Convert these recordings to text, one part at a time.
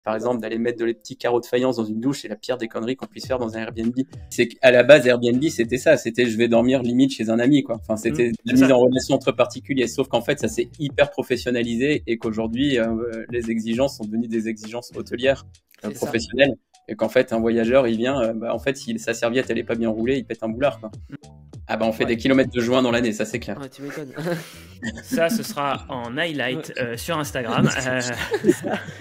Par exemple, d'aller mettre les petits carreaux de faïence dans une douche, c'est la pire des conneries qu'on puisse faire dans un Airbnb. C'est qu'à la base, Airbnb, c'était ça. C'était je vais dormir limite chez un ami, quoi. Enfin, c'était la mise en relation entre particuliers. Sauf qu'en fait, ça s'est hyper professionnalisé et qu'aujourd'hui, les exigences sont devenues des exigences hôtelières, professionnelles. Et qu'en fait, un voyageur, il vient, en fait, si sa serviette, elle est pas bien roulée, il pète un boulard, quoi. Ah bah on fait des kilomètres de joint dans l'année, ça c'est clair. Ouais, tu m'étonnes. Ça, ce sera en highlight sur Instagram.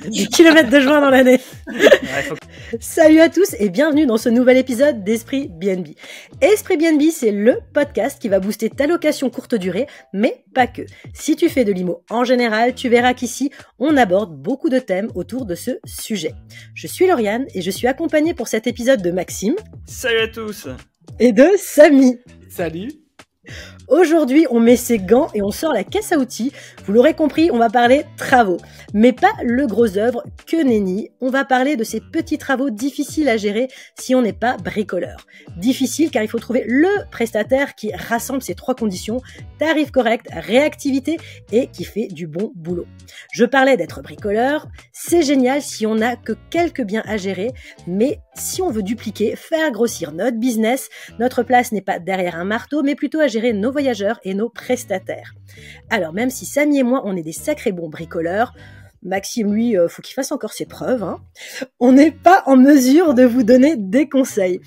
Des kilomètres de joint dans l'année. Ouais, Salut à tous et bienvenue dans ce nouvel épisode d'Esprit BNB. Esprit BNB, c'est le podcast qui va booster ta location courte durée, mais pas que. Si tu fais de l'IMO en général, tu verras qu'ici, on aborde beaucoup de thèmes autour de ce sujet. Je suis Lauriane et je suis accompagnée pour cet épisode de Maxime. Salut à tous. Et de Samy. Salut. Aujourd'hui, on met ses gants et on sort la caisse à outils. Vous l'aurez compris, on va parler travaux. Mais pas le gros œuvre que nenni. On va parler de ces petits travaux difficiles à gérer si on n'est pas bricoleur. Difficile car il faut trouver le prestataire qui rassemble ces trois conditions: tarif correct, réactivité et qui fait du bon boulot. Je parlais d'être bricoleur. C'est génial si on n'a que quelques biens à gérer. Mais si on veut dupliquer, faire grossir notre business, notre place n'est pas derrière un marteau, mais plutôt à gérer nos voyageurs et nos prestataires. Alors, même si Samy et moi, on est des sacrés bons bricoleurs, Maxime, lui, faut qu'il fasse encore ses preuves, hein. On n'est pas en mesure de vous donner des conseils.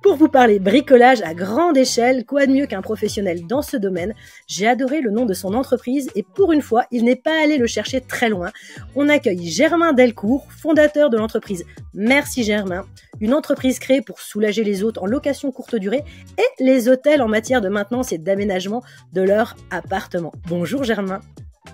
Pour vous parler bricolage à grande échelle, quoi de mieux qu'un professionnel dans ce domaine? J'ai adoré le nom de son entreprise et pour une fois, il n'est pas allé le chercher très loin. On accueille Germain Delcourt, fondateur de l'entreprise Merci Germain, une entreprise créée pour soulager les hôtes en location courte durée et les hôtels en matière de maintenance et d'aménagement de leur appartement. Bonjour Germain.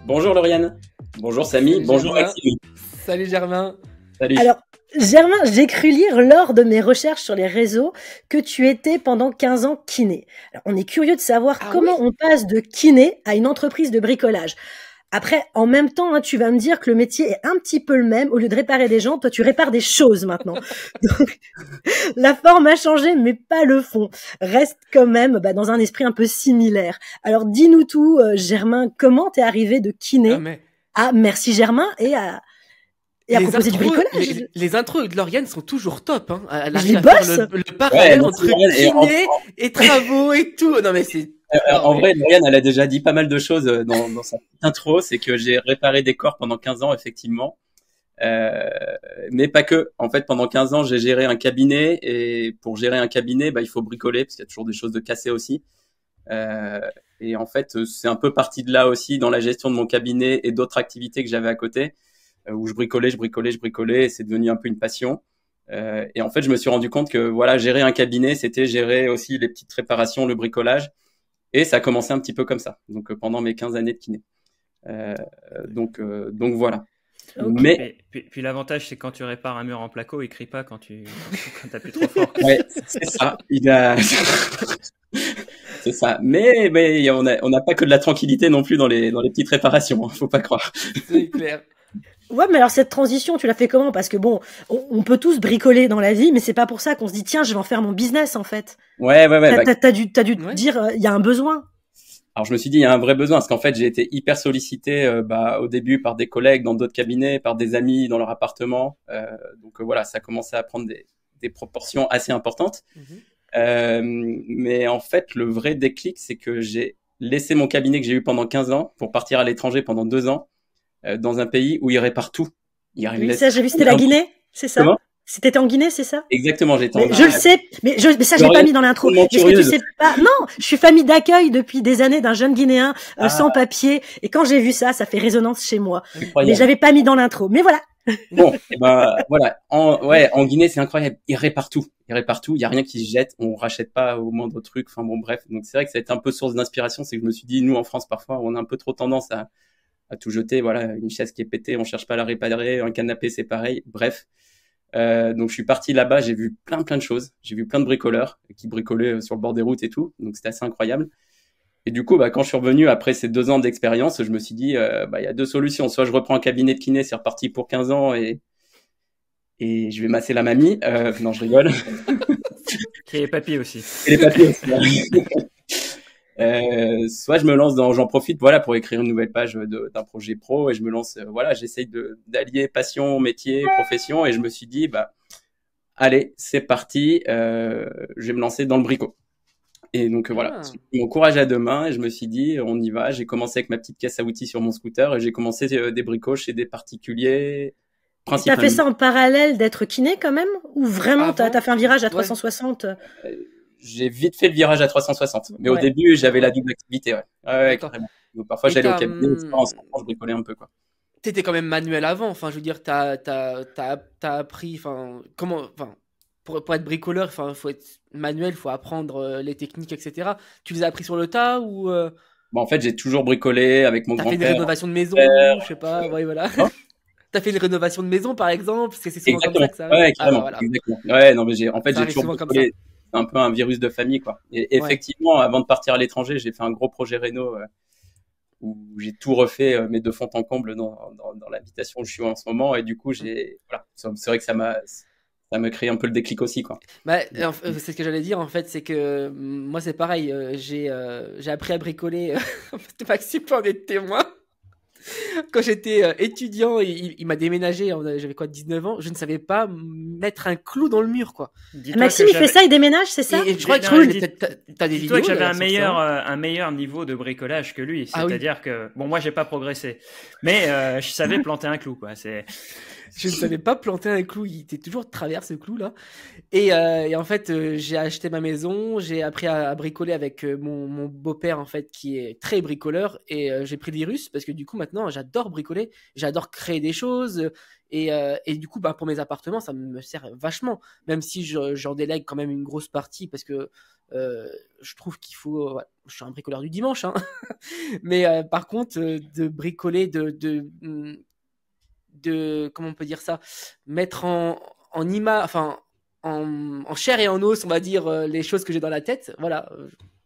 Bonjour Lauriane. Bonjour Samy. Salut, bonjour Germain. Maxime. Salut Germain. Salut. Alors, Germain, j'ai cru lire lors de mes recherches sur les réseaux que tu étais pendant 15 ans kiné. Alors, on est curieux de savoir comment on passe de kiné à une entreprise de bricolage. Après, en même temps, hein, tu vas me dire que le métier est un petit peu le même. Au lieu de réparer des gens, toi, tu répares des choses maintenant. Donc, la forme a changé, mais pas le fond. Reste quand même dans un esprit un peu similaire. Alors, dis-nous tout, Germain, comment t'es arrivé de kiné à Merci Germain et à proposer du bricolage. Les intros de Lauriane sont toujours top. Hein. Elle Je les arrive à faire bosse. le parallèle entre kiné et travaux et tout. Non mais c'est... En vrai, Lauriane, elle a déjà dit pas mal de choses dans sa petite intro. C'est que j'ai réparé des corps pendant 15 ans, effectivement. Mais pas que. En fait, pendant 15 ans, j'ai géré un cabinet. Et pour gérer un cabinet, il faut bricoler parce qu'il y a toujours des choses de cassées aussi. Et en fait, c'est un peu parti de là aussi dans la gestion de mon cabinet et d'autres activités que j'avais à côté, où je bricolais, et c'est devenu un peu une passion. Et en fait, je me suis rendu compte que voilà, gérer un cabinet, c'était gérer aussi les petites réparations, le bricolage. Et ça a commencé un petit peu comme ça. Donc pendant mes 15 années de kiné. Donc voilà. Okay. Mais puis l'avantage, c'est quand tu répares un mur en placo, il crie pas quand t'appuies trop fort. Ouais, c'est ça. C'est ça. Mais on n'a pas que de la tranquillité non plus dans les petites réparations. Hein, faut pas croire. C'est clair. Ouais, mais alors cette transition, tu l'as fait comment? Parce que bon, on peut tous bricoler dans la vie, mais c'est pas pour ça qu'on se dit tiens, je vais en faire mon business en fait. Ouais. T'as dû te dire il y a un besoin. Alors je me suis dit il y a un vrai besoin parce qu'en fait j'ai été hyper sollicité au début par des collègues dans d'autres cabinets, par des amis dans leur appartement. Donc voilà, ça commençait à prendre des proportions assez importantes. Mais en fait le vrai déclic, c'est que j'ai laissé mon cabinet que j'ai eu pendant 15 ans pour partir à l'étranger pendant 2 ans. Dans un pays où il répare tout. Oui, ça, j'ai vu, c'était la Guinée, c'est ça? Comment? C'était en Guinée, c'est ça? Exactement, j'étais en Guinée. Je le sais, mais ça, j'ai pas mis dans l'intro. Est-ce que tu sais pas? Non, je suis famille d'accueil depuis des années d'un jeune Guinéen sans papier. Et quand j'ai vu ça, ça fait résonance chez moi. Incroyable. Mais j'avais pas mis dans l'intro. Mais voilà. Bon, et voilà. En Guinée, c'est incroyable. Il répare tout. Il y a rien qui se jette. On rachète pas au moindre truc. Enfin bon, bref. Donc c'est vrai que ça a été un peu source d'inspiration. C'est que je me suis dit, nous, en France, parfois, on a un peu trop tendance à tout jeter, voilà, une chaise qui est pétée, on cherche pas à la réparer, un canapé c'est pareil, bref. Donc je suis parti là-bas, j'ai vu plein de choses, j'ai vu plein de bricoleurs qui bricolaient sur le bord des routes et tout, donc c'était assez incroyable. Et du coup, quand je suis revenu après ces 2 ans d'expérience, je me suis dit, il y a 2 solutions, soit je reprends un cabinet de kiné, c'est reparti pour 15 ans et je vais masser la mamie, non je rigole. Et les papiers aussi. Et les papiers aussi. Soit je me lance j'en profite, voilà, pour écrire une nouvelle page d'un projet pro et je me lance, voilà, j'essaye d'allier passion, métier, profession et je me suis dit, bah, allez, c'est parti, je vais me lancer dans le bricot. Et donc voilà, j'ai pris mon courage à deux mains et je me suis dit, on y va. J'ai commencé avec ma petite caisse à outils sur mon scooter et j'ai commencé des bricots chez des particuliers. T'as fait ça en parallèle d'être kiné quand même? Ou vraiment t'as fait un virage à 360? J'ai vite fait le virage à 360. Mais au début, j'avais la double activité, ouais, carrément. Donc parfois, j'allais au cabinet, je bricolais un peu, quoi. T'étais quand même manuel avant, enfin, je veux dire, t'as appris, pour être bricoleur, il faut être manuel, il faut apprendre les techniques, etc. Tu les as appris sur le tas ou En fait, j'ai toujours bricolé avec mon grand-père. T'as fait une rénovation de maison, je sais pas, voilà. T'as fait une rénovation de maison, par exemple, parce que c'est souvent comme ça que ça arrive. Ouais, carrément, exactement. Ouais, non, mais j'ai toujours bricolé. C'est un peu un virus de famille, quoi. Et effectivement, avant de partir à l'étranger, j'ai fait un gros projet réno où j'ai tout refait, mais de fond en comble dans l'habitation où je suis en ce moment. Et du coup, voilà, c'est vrai que ça me crée un peu le déclic aussi, quoi. C'est ce que j'allais dire, en fait, c'est que moi, c'est pareil. J'ai appris à bricoler. Maxime peut en être témoin. Quand j'étais étudiant, il m'a déménagé, j'avais 19 ans, je ne savais pas mettre un clou dans le mur, quoi. Maxime, il fait ça, il déménage, c'est ça? Et je crois que t'as des vidéos. Dis-toi que j'avais un meilleur niveau de bricolage que lui, c'est-à-dire que, bon, moi j'ai pas progressé, mais je savais planter un clou, quoi. Je ne savais pas planter un clou, il était toujours de travers ce clou là. Et en fait, j'ai acheté ma maison, j'ai appris à bricoler avec mon beau-père en fait qui est très bricoleur et j'ai pris le virus parce que du coup maintenant j'adore bricoler, j'adore créer des choses et du coup pour mes appartements ça me sert vachement, même si j'en délègue quand même une grosse partie parce que je trouve qu'il faut, je suis un bricoleur du dimanche, hein. Mais par contre de bricoler, de comment on peut dire ça, mettre en chair et en os, on va dire, les choses que j'ai dans la tête, voilà.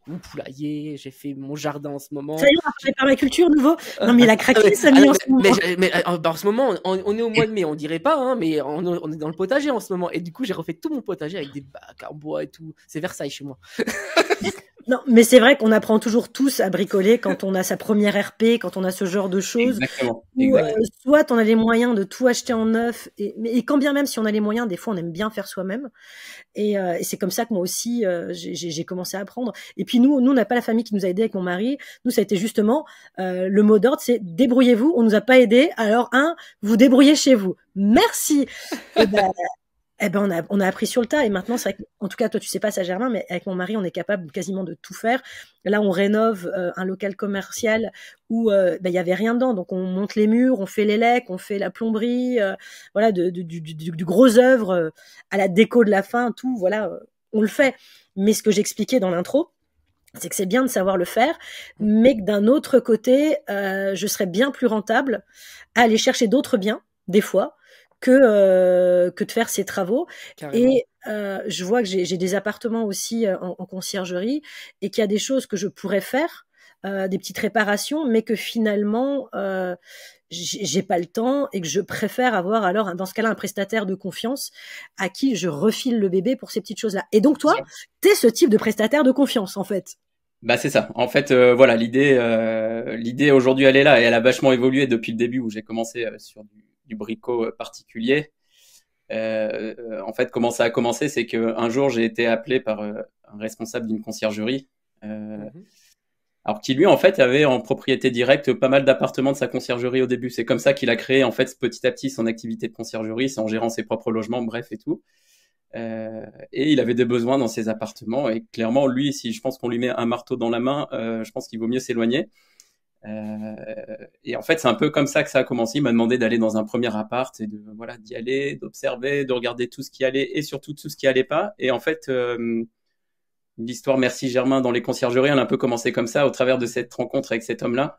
Mon poulailler, j'ai fait mon jardin en ce moment. Ça y est, on a fait permaculture nouveau. Non mais il a craqué, Samy, en ce moment. Mais en ce moment, on est au mois de mai, on dirait pas, hein, mais on est dans le potager en ce moment. Et du coup, j'ai refait tout mon potager avec des bacs en bois et tout. C'est Versailles chez moi. Non, mais c'est vrai qu'on apprend toujours tous à bricoler quand on a sa première RP, quand on a ce genre de choses. Exactement. Soit on a les moyens de tout acheter en neuf, et quand bien même si on a les moyens, des fois on aime bien faire soi-même. Et c'est comme ça que moi aussi j'ai commencé à apprendre. Et puis nous on n'a pas la famille qui nous a aidés avec mon mari. Nous ça a été justement le mot d'ordre, c'est débrouillez-vous. On nous a pas aidés, alors vous débrouillez chez vous. Merci. On a appris sur le tas et maintenant, c'est vrai que, en tout cas, toi, tu sais pas ça, Germain, mais avec mon mari, on est capable quasiment de tout faire. Là, on rénove un local commercial où il y avait rien dedans, donc on monte les murs, on fait les lecs, on fait la plomberie, voilà, du gros œuvre à la déco de la fin, tout, voilà, on le fait. Mais ce que j'expliquais dans l'intro, c'est que c'est bien de savoir le faire, mais que d'un autre côté, je serais bien plus rentable à aller chercher d'autres biens, des fois, que de faire ces travaux. Carrément. Et je vois que j'ai des appartements aussi en conciergerie et qu'il y a des choses que je pourrais faire, des petites réparations, mais que finalement j'ai pas le temps et que je préfère avoir alors dans ce cas-là un prestataire de confiance à qui je refile le bébé pour ces petites choses-là. Et donc toi, t'es ce type de prestataire de confiance en fait. Bah c'est ça. En fait, voilà, l'idée aujourd'hui elle est là et elle a vachement évolué depuis le début où j'ai commencé sur du bricot particulier. En fait, comment ça a commencé, c'est qu'un jour, j'ai été appelé par un responsable d'une conciergerie, alors qui lui, en fait, avait en propriété directe pas mal d'appartements de sa conciergerie au début. C'est comme ça qu'il a créé, en fait, petit à petit son activité de conciergerie, c'est en gérant ses propres logements, bref et tout. Et il avait des besoins dans ses appartements et clairement, lui, si je pense qu'on lui met un marteau dans la main, je pense qu'il vaut mieux s'éloigner. Et en fait, c'est un peu comme ça que ça a commencé. Il m'a demandé d'aller dans un premier appart et d'y aller, d'observer, de regarder tout ce qui allait et surtout tout ce qui allait pas. Et en fait, l'histoire Merci Germain dans les conciergeries, elle a un peu commencé comme ça au travers de cette rencontre avec cet homme-là,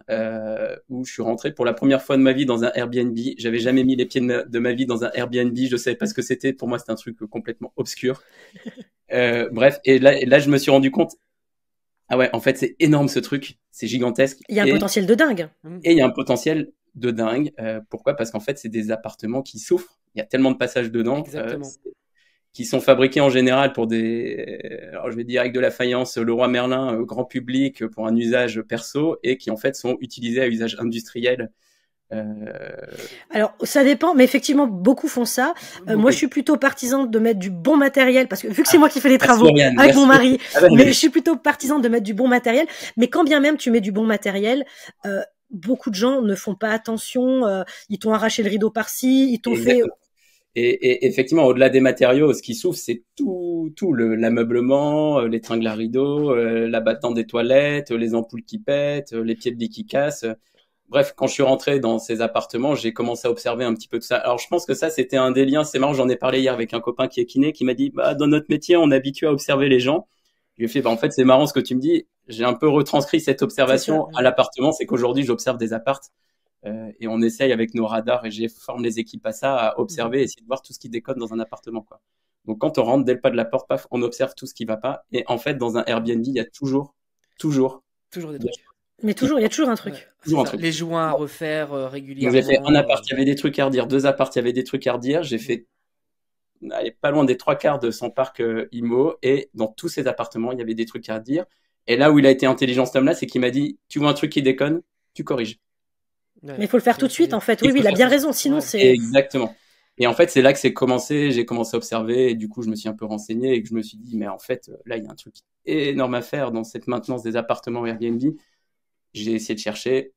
où je suis rentré pour la première fois de ma vie dans un Airbnb. J'avais jamais mis les pieds de ma vie dans un Airbnb. Je savais pas ce que c'était. Pour moi, c'était un truc complètement obscur. Bref, et là, je me suis rendu compte. Ah ouais, en fait, c'est énorme ce truc, c'est gigantesque. Il y a un potentiel de dingue. Et il y a un potentiel de dingue. Pourquoi ? Parce qu'en fait, c'est des appartements qui souffrent. Il y a tellement de passages dedans. qui sont fabriqués en général pour alors je vais dire avec de la faïence Leroy Merlin grand public pour un usage perso et qui en fait sont utilisés à usage industriel. Alors ça dépend, mais effectivement beaucoup font ça. Moi je suis plutôt partisan de mettre du bon matériel parce que vu que c'est moi qui fais les travaux avec mon mari, mais je suis plutôt partisan de mettre du bon matériel. Mais quand bien même tu mets du bon matériel, beaucoup de gens ne font pas attention. Ils t'ont arraché le rideau par-ci, ils t'ont fait. Et effectivement, au-delà des matériaux, ce qui souffre, c'est tout l'ameublement, les tringles à rideaux, la battante des toilettes, les ampoules qui pètent, les pieds de lit qui cassent. Bref, quand je suis rentré dans ces appartements, j'ai commencé à observer un petit peu tout ça. Alors, je pense que ça, c'était un des liens. C'est marrant, j'en ai parlé hier avec un copain qui est kiné, qui m'a dit, dans notre métier, on est habitué à observer les gens. Je lui ai fait, en fait, c'est marrant ce que tu me dis. J'ai un peu retranscrit cette observation à l'appartement. C'est qu'aujourd'hui, j'observe des appartes. Et on essaye avec nos radars et j'ai formé les équipes à ça, à observer, essayer de voir tout ce qui déconne dans un appartement, quoi. Donc quand on rentre dès le pas de la porte, paf, on observe tout ce qui va pas. Et en fait, dans un Airbnb, il y a toujours des trucs. Mais toujours, il y a toujours un truc. Ouais, toujours un truc. Les joints à refaire régulièrement. Donc, j'ai fait un appart, il y avait des trucs à redire, 2 apparts, il y avait des trucs à redire. J'ai fait pas loin des 3/4 de son parc IMO et dans tous ces appartements, il y avait des trucs à redire. Et là où il a été intelligent, cet homme-là, c'est qu'il m'a dit, tu vois un truc qui déconne, tu corriges. Ouais, mais il faut le faire tout de suite, en fait. Oui, il a bien raison. Sinon, c'est. Exactement. Et en fait, c'est là que j'ai commencé à observer et du coup, je me suis un peu renseigné et que je me suis dit, mais en fait, là, il y a un truc énorme à faire dans cette maintenance des appartements Airbnb. J'ai essayé de chercher.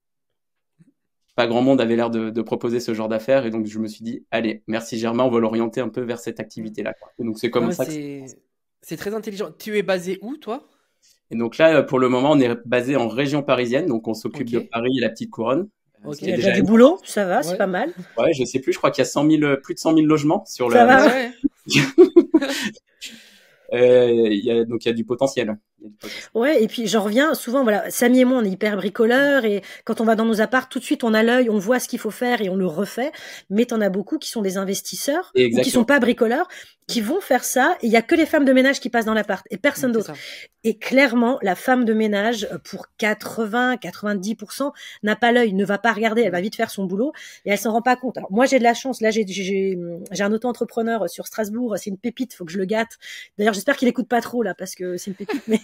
Pas grand monde avait l'air de proposer ce genre d'affaires et donc je me suis dit, allez, merci Germain, on va l'orienter un peu vers cette activité-là, quoi. Et donc c'est comme ça que c'est très intelligent. Tu es basé où, toi? Et donc là, pour le moment, on est basé en région parisienne, donc on s'occupe de Paris et la petite couronne. Il y a déjà du boulot, ça va, c'est pas mal. Ouais, je sais plus, je crois qu'il y a plus de 100 000 logements sur ça va. Donc il y a du potentiel. Ouais, et puis j'en reviens souvent, voilà, Samy et moi on est hyper bricoleurs et quand on va dans nos apparts, tout de suite on a l'œil, on voit ce qu'il faut faire et on le refait. Mais t'en as beaucoup qui sont des investisseurs ou qui sont pas bricoleurs, qui vont faire ça et il y a que les femmes de ménage qui passent dans l'appart et personne d'autre. Et clairement, la femme de ménage, pour 90%, n'a pas l'œil, ne va pas regarder, elle va vite faire son boulot et elle s'en rend pas compte. Alors moi j'ai de la chance, là j'ai un auto-entrepreneur sur Strasbourg, c'est une pépite, faut que je le gâte. D'ailleurs j'espère qu'il écoute pas trop là parce que c'est une pépite, mais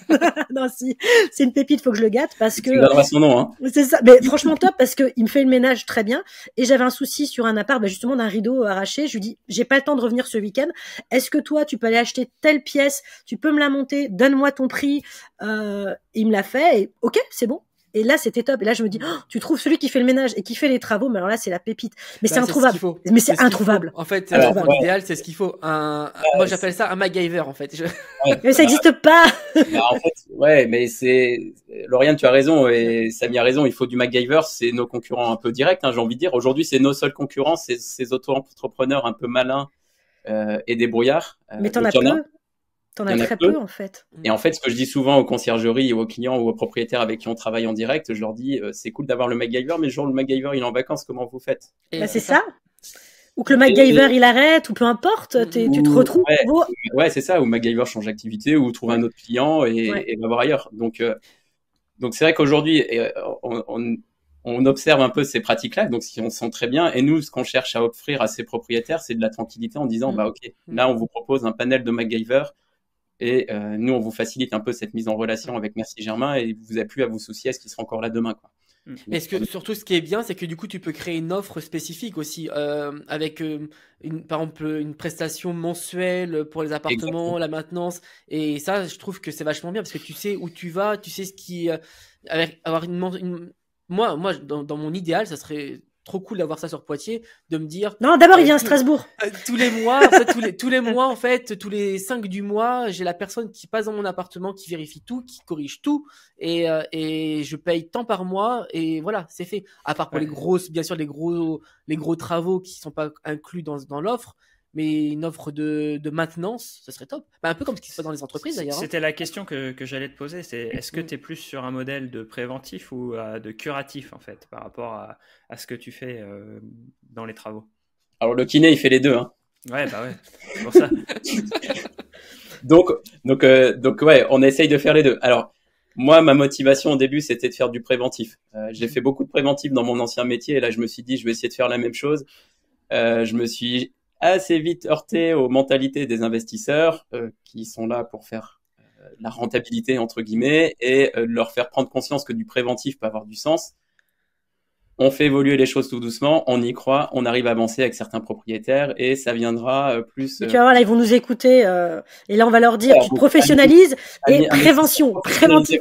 non si, c'est une pépite, faut que je le gâte parce que. Tu donneras son nom, hein. C'est ça, mais franchement top parce que il me fait le ménage très bien et j'avais un souci sur un appart, justement d'un rideau arraché. Je lui dis j'ai pas le temps de revenir ce week-end. Est-ce que toi tu peux aller acheter telle pièce, tu peux me la monter, donne-moi ton prix. Il me l'a fait et ok, c'est bon. Et là, c'était top. Et là, je me dis, tu trouves celui qui fait le ménage et qui fait les travaux, mais alors là, c'est la pépite. Mais c'est introuvable. Mais c'est introuvable. En fait, l'idéal, c'est ce qu'il faut. Moi, j'appelle ça un MacGyver, en fait. Mais ça n'existe pas. En fait, ouais, mais Lauriane, tu as raison et Samy a raison. Il faut du MacGyver. C'est nos concurrents un peu directs, hein, j'ai envie de dire. Aujourd'hui, c'est nos seuls concurrents, c'est ces auto-entrepreneurs un peu malins et débrouillards. Mais t'en as peu. T'en as très peu, en fait. Et en fait, ce que je dis souvent aux conciergeries, aux clients ou aux propriétaires avec qui on travaille en direct, je leur dis, c'est cool d'avoir le MacGyver, mais le jour où le MacGyver il est en vacances, comment vous faites? C'est ça. Ou que le MacGyver il arrête, ou peu importe, tu te retrouves. Ouais, c'est ça. Ou MacGyver change d'activité, ou trouve un autre client et va voir ailleurs. Donc c'est vrai qu'aujourd'hui, on observe un peu ces pratiques-là, donc si on sent très bien. Et nous, ce qu'on cherche à offrir à ces propriétaires, c'est de la tranquillité en disant, ok, là, on vous propose un panel de MacGyver. Et nous, on vous facilite un peu cette mise en relation avec Merci Germain et vous n'avez plus à vous soucier à ce qu'il sera encore là demain, quoi. Surtout, ce qui est bien, c'est que du coup, tu peux créer une offre spécifique aussi, avec par exemple une prestation mensuelle pour les appartements, la maintenance. Et ça, je trouve que c'est vachement bien parce que tu sais où tu vas, tu sais ce qui, avoir moi, dans mon idéal, ça serait trop cool d'avoir ça sur Poitiers, de me dire. Non, d'abord il vient à Strasbourg. Tous les mois, en fait, tous les mois, en fait, tous les 5 du mois, j'ai la personne qui passe dans mon appartement, qui vérifie tout, qui corrige tout, et je paye tant par mois, et voilà, c'est fait. À part pour les grosses, bien sûr, les gros travaux qui sont pas inclus dans l'offre. Mais une offre de maintenance, ce serait top. Un peu comme ce qui se fait dans les entreprises d'ailleurs. C'était la question que j'allais te poser. C'est est-ce que tu es plus sur un modèle de préventif ou de curatif en fait par rapport à ce que tu fais dans les travaux? Alors le kiné, il fait les deux, hein. Ouais, bah ouais. C'est pour ça. donc ouais, on essaye de faire les deux. Alors moi, ma motivation au début, c'était de faire du préventif. J'ai fait beaucoup de préventif dans mon ancien métier et là, je me suis dit, je vais essayer de faire la même chose. Je me suis assez vite heurté aux mentalités des investisseurs qui sont là pour faire la rentabilité entre guillemets et leur faire prendre conscience que du préventif peut avoir du sens. On fait évoluer les choses tout doucement, on y croit, on arrive à avancer avec certains propriétaires et ça viendra plus. Tu vas voir, là, ils vont nous écouter et là, on va leur dire qu'ils professionnalisent et prévention, préventif.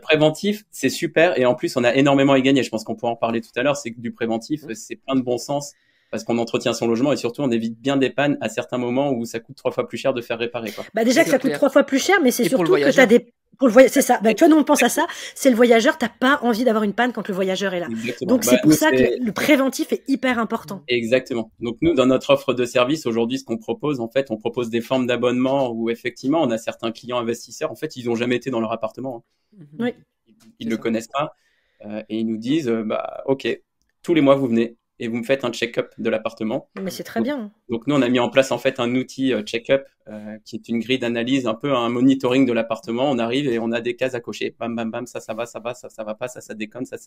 Préventif, c'est super et en plus, on a énormément à y gagner. Je pense qu'on pourra en parler tout à l'heure. C'est que du préventif, c'est plein de bon sens parce qu'on entretient son logement et surtout, on évite bien des pannes à certains moments où ça coûte 3 fois plus cher de faire réparer, quoi. Bah déjà que ça coûte 3 fois plus cher, mais c'est surtout que t'as des pour le voyageur, c'est ça. Bah, tu vois, nous on pense à ça. C'est le voyageur. T'as pas envie d'avoir une panne quand le voyageur est là. Exactement. Donc c'est pour ça que le préventif est hyper important. Exactement. Donc nous, dans notre offre de service aujourd'hui, ce qu'on propose, en fait, on propose des formes d'abonnement où effectivement, on a certains clients investisseurs. En fait, ils n'ont jamais été dans leur appartement. Oui. Ils le connaissent pas et ils nous disent, ok, tous les mois vous venez et vous me faites un check-up de l'appartement. Mais c'est très bien. Donc nous, on a mis en place en fait un outil check-up qui est une grille d'analyse, un peu un monitoring de l'appartement. On arrive et on a des cases à cocher. Bam, bam, bam, ça va, ça va pas, ça déconne, ça.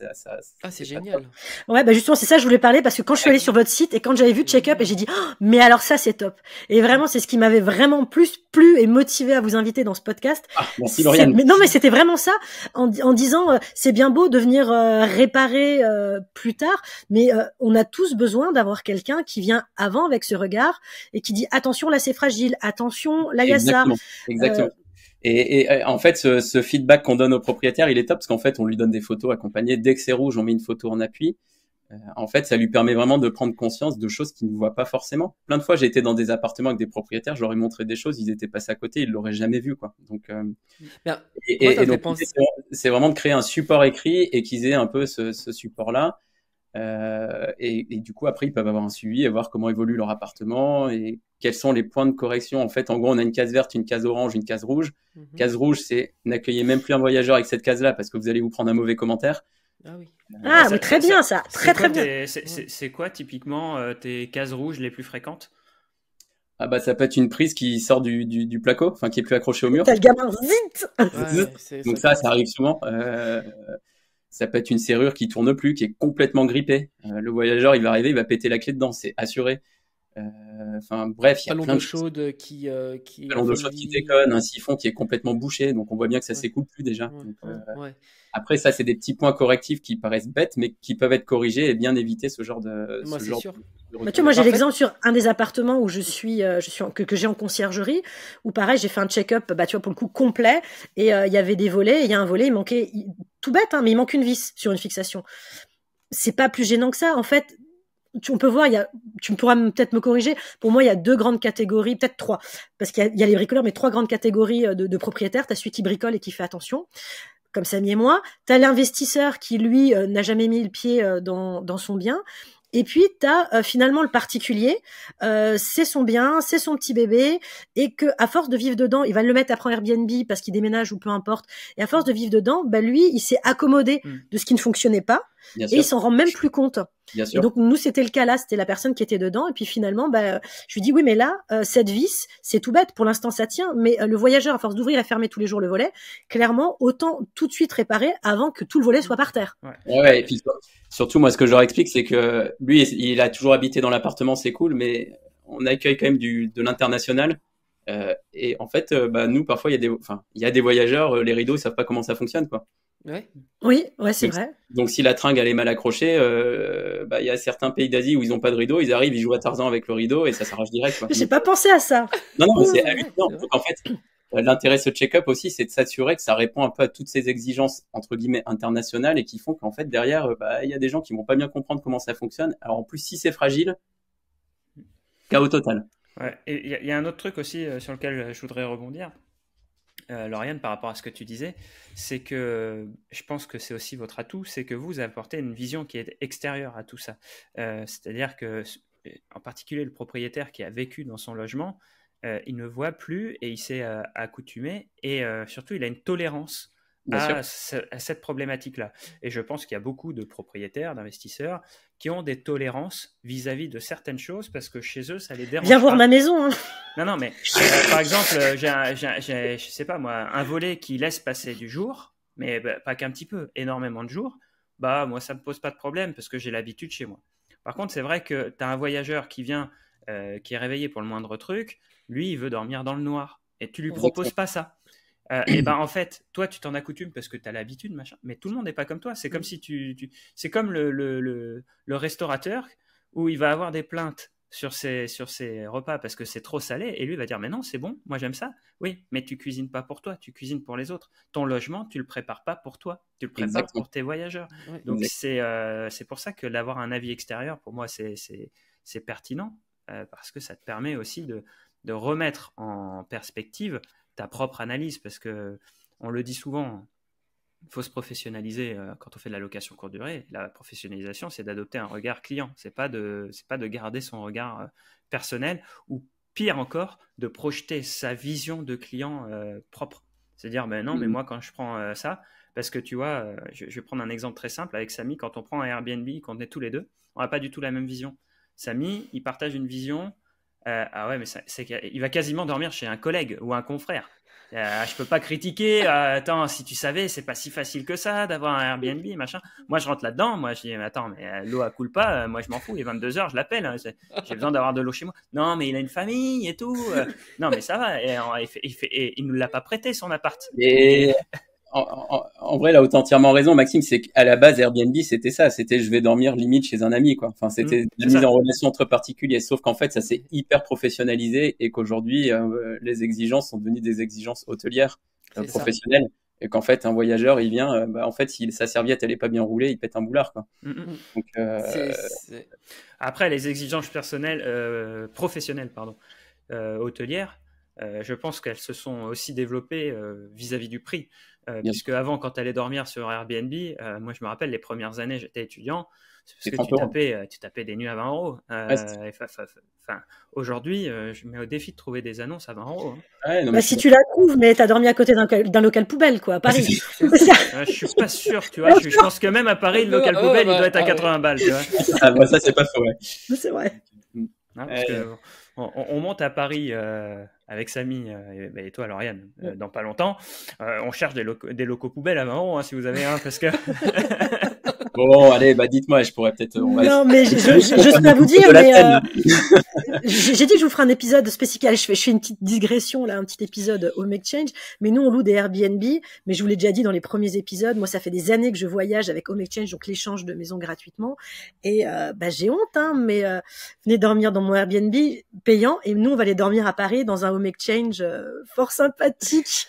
Ah, c'est génial. Ouais, bah justement, c'est ça que je voulais parler parce que quand je suis allée sur votre site et quand j'avais vu check-up et j'ai dit, oh, mais alors ça, c'est top. Et vraiment, c'est ce qui m'avait vraiment plus plu et motivé à vous inviter dans ce podcast. Ah, merci Lauriane. Mais non, mais c'était vraiment ça en disant, c'est bien beau de venir réparer plus tard, mais on a tous besoin d'avoir quelqu'un qui vient avant avec ce regard et qui dit attention là c'est fragile, attention là il y a ça. Exactement. Et en fait ce feedback qu'on donne au propriétaire il est top parce qu'en fait on lui donne des photos accompagnées. Dès que c'est rouge on met une photo en appui. En fait ça lui permet vraiment de prendre conscience de choses qu'il ne voit pas forcément. Plein de fois j'ai été dans des appartements avec des propriétaires, je leur ai montré des choses, ils étaient passés à côté, ils l'auraient jamais vu quoi. Donc donc c'est vraiment de créer un support écrit et qu'ils aient un peu ce support là. Et du coup après ils peuvent avoir un suivi et voir comment évolue leur appartement et quels sont les points de correction. En fait en gros on a une case verte, une case orange, une case rouge. Case rouge c'est n'accueillez même plus un voyageur avec cette case là parce que vous allez vous prendre un mauvais commentaire. Ah oui. Mais très bien ça, très bien. C'est quoi typiquement tes cases rouges les plus fréquentes? Ah bah ça peut être une prise qui sort du placo, enfin qui est plus accrochée au mur. T'as le gamin vite. Donc ça arrive souvent. Ça peut être une serrure qui tourne plus, qui est complètement grippée. Le voyageur, il va arriver, il va péter la clé dedans, c'est assuré. Enfin bref, il y a plein de choses. Ballon d'eau chaude qui déconne, un siphon qui est complètement bouché, donc on voit bien que ça s'écoule plus déjà. Après ça, c'est des petits points correctifs qui paraissent bêtes, mais qui peuvent être corrigés et bien éviter ce genre de. Tu vois, moi j'ai l'exemple sur un des appartements où que j'ai en conciergerie, où pareil j'ai fait un check-up, tu vois pour le coup complet, et il y avait des volets, et il y a un volet, il manquait tout bête, mais il manque une vis sur une fixation. C'est pas plus gênant que ça, en fait. On peut voir, tu pourras peut-être me corriger. Pour moi, il y a 2 grandes catégories, peut-être 3, parce qu'il y a les bricoleurs, mais 3 grandes catégories de propriétaires. T'as celui qui bricole et qui fait attention, comme Samy et moi. T'as l'investisseur qui lui n'a jamais mis le pied dans son bien. Et puis, t'as finalement le particulier, c'est son bien, c'est son petit bébé, et que à force de vivre dedans, il va le mettre après en Airbnb parce qu'il déménage ou peu importe, et à force de vivre dedans, lui, il s'est accommodé de ce qui ne fonctionnait pas, et il s'en rend même plus compte. Bien sûr. Et donc, nous, c'était le cas là, c'était la personne qui était dedans, et puis finalement, je lui dis, oui, mais là, cette vis, c'est tout bête, pour l'instant, ça tient, mais le voyageur, à force d'ouvrir et fermer tous les jours le volet, clairement, autant tout de suite réparer avant que tout le volet soit par terre. Ouais, et puis surtout, moi, ce que je leur explique, c'est que lui, il a toujours habité dans l'appartement, c'est cool, mais on accueille quand même de l'international. Et en fait, nous, parfois, il y a des voyageurs, les rideaux, ils savent pas comment ça fonctionne, quoi. Ouais. Oui, c'est vrai. Donc, si la tringle, elle est mal accrochée, il y a certains pays d'Asie où ils ont pas de rideau, ils arrivent, ils jouent à Tarzan avec le rideau et ça s'arrache direct, quoi. J'ai pas pensé à ça. Non, mais c'est hallucinant. Donc, en fait, l'intérêt de ce check-up aussi, c'est de s'assurer que ça répond un peu à toutes ces exigences, entre guillemets, internationales et qui font qu'en fait, derrière, il y a des gens qui vont pas bien comprendre comment ça fonctionne. Alors, en plus, si c'est fragile, chaos total. Ouais. Et il y a un autre truc aussi sur lequel je voudrais rebondir, Lauriane, par rapport à ce que tu disais, c'est que je pense que c'est aussi votre atout, c'est que vous apportez une vision qui est extérieure à tout ça. C'est-à-dire que, en particulier, le propriétaire qui a vécu dans son logement, il ne voit plus et il s'est accoutumé et surtout il a une tolérance à cette problématique-là. Et je pense qu'il y a beaucoup de propriétaires, d'investisseurs qui ont des tolérances vis-à-vis de certaines choses parce que chez eux, ça les dérange. Viens voir ma maison. Hein. Non, mais par exemple, j'ai, je sais pas moi, un volet qui laisse passer du jour, mais pas qu'un petit peu, énormément de jours. Moi, ça me pose pas de problème parce que j'ai l'habitude chez moi. Par contre, c'est vrai que tu as un voyageur qui vient qui est réveillé pour le moindre truc, lui, il veut dormir dans le noir. Et tu lui proposes pas ça. Et ben en fait, toi, tu t'en accoutumes parce que tu as l'habitude, machin. Mais tout le monde n'est pas comme toi. C'est comme si c'est comme le restaurateur où il va avoir des plaintes sur ses repas parce que c'est trop salé. Et lui, il va dire, mais non, c'est bon, moi j'aime ça. Oui, mais tu cuisines pas pour toi, tu cuisines pour les autres. Ton logement, tu le prépares pas pour toi, tu le prépares pour tes voyageurs. Ouais. Donc c'est pour ça que d'avoir un avis extérieur, pour moi, c'est pertinent parce que ça te permet aussi de remettre en perspective ta propre analyse, parce que on le dit souvent, il faut se professionnaliser quand on fait de la location courte durée. La professionnalisation, c'est d'adopter un regard client, c'est pas de garder son regard personnel, ou pire encore, de projeter sa vision de client propre. C'est-à-dire, ben non, mais moi quand je prends ça, parce que tu vois, je vais prendre un exemple très simple avec Samy, quand on prend un Airbnb, quand on est tous les deux, on n'a pas du tout la même vision. Samy, il partage une vision. Ah ouais, mais il va quasiment dormir chez un collègue ou un confrère. Je peux pas critiquer. Attends, si tu savais, c'est pas si facile que ça d'avoir un Airbnb, machin. Moi, je rentre là-dedans. Moi, je dis, mais attends, mais l'eau elle coule pas. Moi, je m'en fous. Il est 22h, je l'appelle. Hein, j'ai besoin d'avoir de l'eau chez moi. Non, mais il a une famille et tout. Non, mais ça va. Et il nous l'a pas prêté son appart. Et en vrai, là où t'as entièrement raison, Maxime, c'est qu'à la base, Airbnb, c'était ça. C'était je vais dormir limite chez un ami, quoi. Enfin, c'était la mise en relation entre particuliers. Sauf qu'en fait, ça s'est hyper professionnalisé et qu'aujourd'hui, les exigences sont devenues des exigences hôtelières, professionnelles. Et qu'en fait, un voyageur, il vient, en fait, si sa serviette, elle est pas bien roulée, il pète un boulard, quoi. Donc, Après, les exigences professionnelles, hôtelières, je pense qu'elles se sont aussi développées vis-à-vis du prix. Puisque avant, quand tu allais dormir sur Airbnb, moi je me rappelle les premières années, j'étais étudiant, parce que tu tapais des nuits à 20 euros. Aujourd'hui, je mets au défi de trouver des annonces à 20 euros. Hein. Ouais, si tu la trouves, mais tu as dormi à côté d'un local poubelle, quoi, à Paris. Je suis pas sûr, tu vois. Je pense que même à Paris, le local poubelle, il doit être à 80 balles, tu vois. Moi, ça, c'est pas faux, ouais. C'est vrai. Parce que on monte à Paris avec Samy et toi, Lauriane, dans pas longtemps. On cherche des locaux poubelles à 20 euros, hein, si vous avez un, parce que... Bon, allez, dites-moi, je pourrais peut-être... Non, mais je sais pas vous dire, mais j'ai dit que je vous ferai un épisode spécial. Je fais une petite digression, là, un petit épisode Home Exchange. Mais nous, on loue des Airbnb, mais je vous l'ai déjà dit dans les premiers épisodes. Moi, ça fait des années que je voyage avec Home Exchange, donc l'échange de maisons gratuitement. Et j'ai honte, hein, mais venez dormir dans mon Airbnb payant, et nous, on va aller dormir à Paris dans un Home Exchange fort sympathique.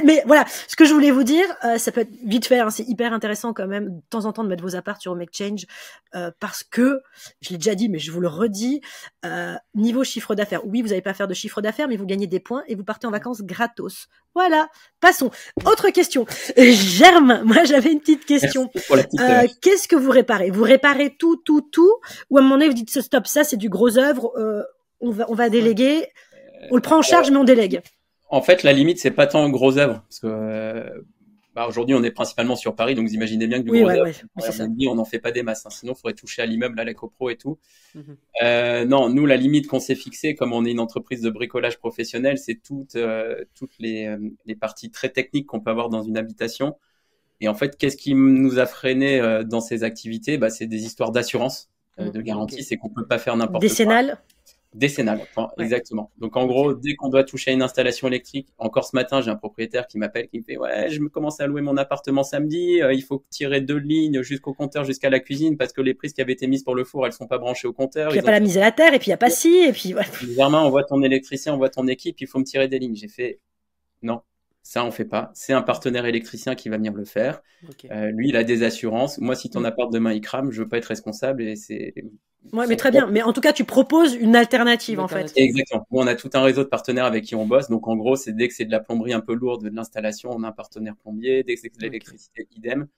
Mais voilà, ce que je voulais vous dire, ça peut être vite fait, hein, c'est hyper intéressant quand même de temps en temps de mettre vos apparts sur Home Exchange parce que, je l'ai déjà dit, mais je vous le redis, niveau chiffre d'affaires, oui, vous n'allez pas faire de chiffre d'affaires, mais vous gagnez des points et vous partez en vacances gratos. Voilà, passons. Autre question. Germe, moi j'avais une petite question. Qu'est-ce que vous réparez? Vous réparez tout, ou à un moment donné vous dites stop, ça c'est du gros œuvre, on va déléguer, on le prend en charge mais on délègue? En fait, la limite, c'est pas tant gros œuvre, parce que aujourd'hui, on est principalement sur Paris, donc vous imaginez bien que du gros œuvre, on n'en fait pas des masses. Hein, sinon, il faudrait toucher à l'immeuble, à la copro et tout. Non, nous, la limite qu'on s'est fixée, comme on est une entreprise de bricolage professionnel, c'est toutes les parties très techniques qu'on peut avoir dans une habitation. Et en fait, qu'est-ce qui nous a freiné dans ces activités? C'est des histoires d'assurance, de garantie, c'est qu'on peut pas faire n'importe quoi. Décennale, exactement. Donc en gros, dès qu'on doit toucher à une installation électrique, encore ce matin, j'ai un propriétaire qui m'appelle, qui me fait « Ouais, je me commence à louer mon appartement samedi, il faut tirer 2 lignes jusqu'au compteur, jusqu'à la cuisine, parce que les prises qui avaient été mises pour le four, elles sont pas branchées au compteur. » Il n'y a pas la mise à la terre, et puis il n'y a pas ci, et puis... Ouais. Germain, on voit ton électricien, on voit ton équipe, il faut me tirer des lignes. J'ai fait « Non, ça on fait pas. C'est un partenaire électricien qui va venir le faire. Lui, il a des assurances. Moi, si ton appart demain il crame, je veux pas être responsable et c'est... » Ouais, mais très bien. Mais en tout cas, tu proposes une alternative, en fait. Exactement. Nous, on a tout un réseau de partenaires avec qui on bosse. Donc, en gros, c'est dès que c'est de la plomberie un peu lourde, de l'installation, on a un partenaire plombier. Dès que c'est de l'électricité, idem.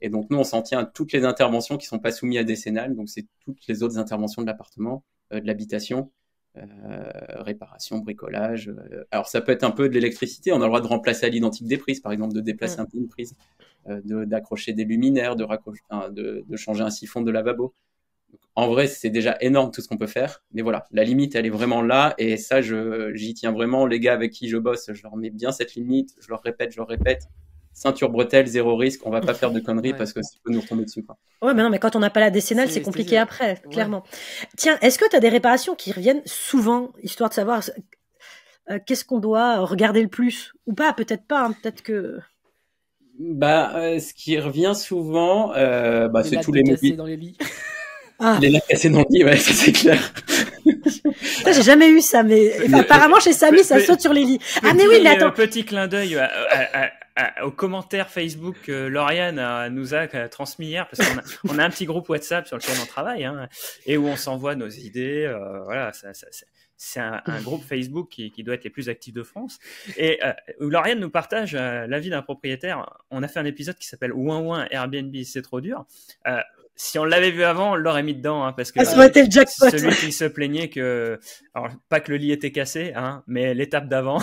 Et donc, nous, on s'en tient à toutes les interventions qui sont pas soumises à décennale. Donc, c'est toutes les autres interventions de l'appartement, de l'habitation, réparation, bricolage. Alors, ça peut être un peu de l'électricité. On a le droit de remplacer à l'identique des prises, par exemple, de déplacer un peu une prise, d'accrocher des luminaires, de changer un siphon de lavabo. En vrai, c'est déjà énorme tout ce qu'on peut faire. Mais voilà, la limite, elle est vraiment là. Et ça, j'y tiens vraiment. Les gars avec qui je bosse, je leur mets bien cette limite. Je leur répète. ceinture bretelle, zéro risque, on va pas faire de conneries parce que ça peut nous retomber dessus, quoi. Ouais, mais non, mais quand on n'a pas la décennale, c'est compliqué après, clairement. Tiens, est-ce que tu as des réparations qui reviennent souvent, histoire de savoir qu'est-ce qu'on doit regarder le plus ou pas? Peut-être pas, hein, peut-être que. Ce qui revient souvent, c'est tous les mobiles dans les lits. Les lattes cassées dans le lit, ouais, ça c'est clair. Ça, j'ai jamais eu ça, mais apparemment chez Samy, ça saute sur les lits. Ah mais oui, mais attends. Petit clin d'œil aux commentaires Facebook que Lauriane nous a transmis hier, parce qu'on a un petit groupe WhatsApp sur lequel on travaille, hein, et où on s'envoie nos idées. Voilà, c'est un groupe Facebook qui doit être les plus actifs de France. Et où Lauriane nous partage l'avis d'un propriétaire. On a fait un épisode qui s'appelle Ouin Ouin Airbnb, c'est trop dur. Si on l'avait vu avant, on l'aurait mis dedans, hein, parce que ça aurait été le jackpot. Celui qui se plaignait que, alors pas que le lit était cassé, hein, mais l'étape d'avant,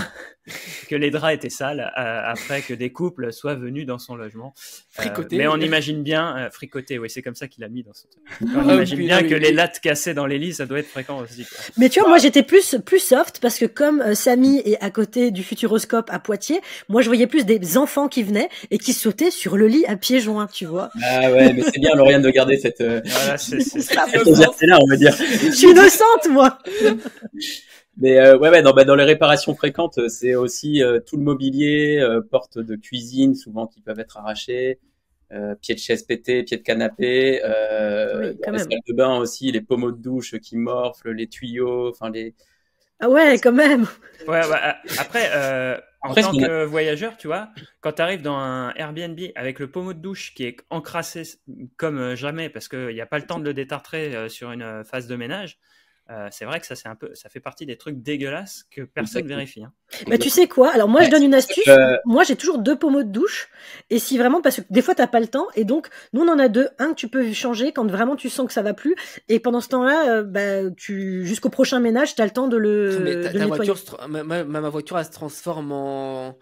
que les draps étaient sales, après que des couples soient venus dans son logement. Fricoté. Mais on imagine bien, fricoté, oui, c'est comme ça qu'il a mis dans son truc. On imagine bien que les lattes cassées dans les lits, ça doit être fréquent aussi, quoi. Mais tu vois, moi j'étais plus soft parce que comme Samy est à côté du Futuroscope à Poitiers, moi je voyais plus des enfants qui venaient et qui sautaient sur le lit à pieds joints, tu vois. Ah ouais, mais c'est bien, Lauriane, de garder cette voilà, c'est là, on va dire. Je suis innocente, moi. Mais dans les réparations fréquentes, c'est aussi tout le mobilier, portes de cuisine souvent qui peuvent être arrachées, pieds de chaise pétés, pieds de canapé, dans les salles de bain aussi, les pommeaux de douche qui morflent, les tuyaux, enfin les. Ah ouais, quand même. Ouais, après, en tant que voyageur, tu vois, quand tu arrives dans un Airbnb avec le pommeau de douche qui est encrassé comme jamais parce qu'il n'y a pas le temps de le détartrer sur une phase de ménage, c'est vrai que ça fait partie des trucs dégueulasses que personne vérifie, hein. Mais tu sais quoi? Alors moi je donne une astuce. Moi j'ai toujours 2 pommeaux de douche et si vraiment parce que des fois t'as pas le temps et donc nous on en a 2, un que tu peux changer quand vraiment tu sens que ça va plus et pendant ce temps-là jusqu'au prochain ménage t'as le temps de le nettoyer. Ma voiture elle se transforme en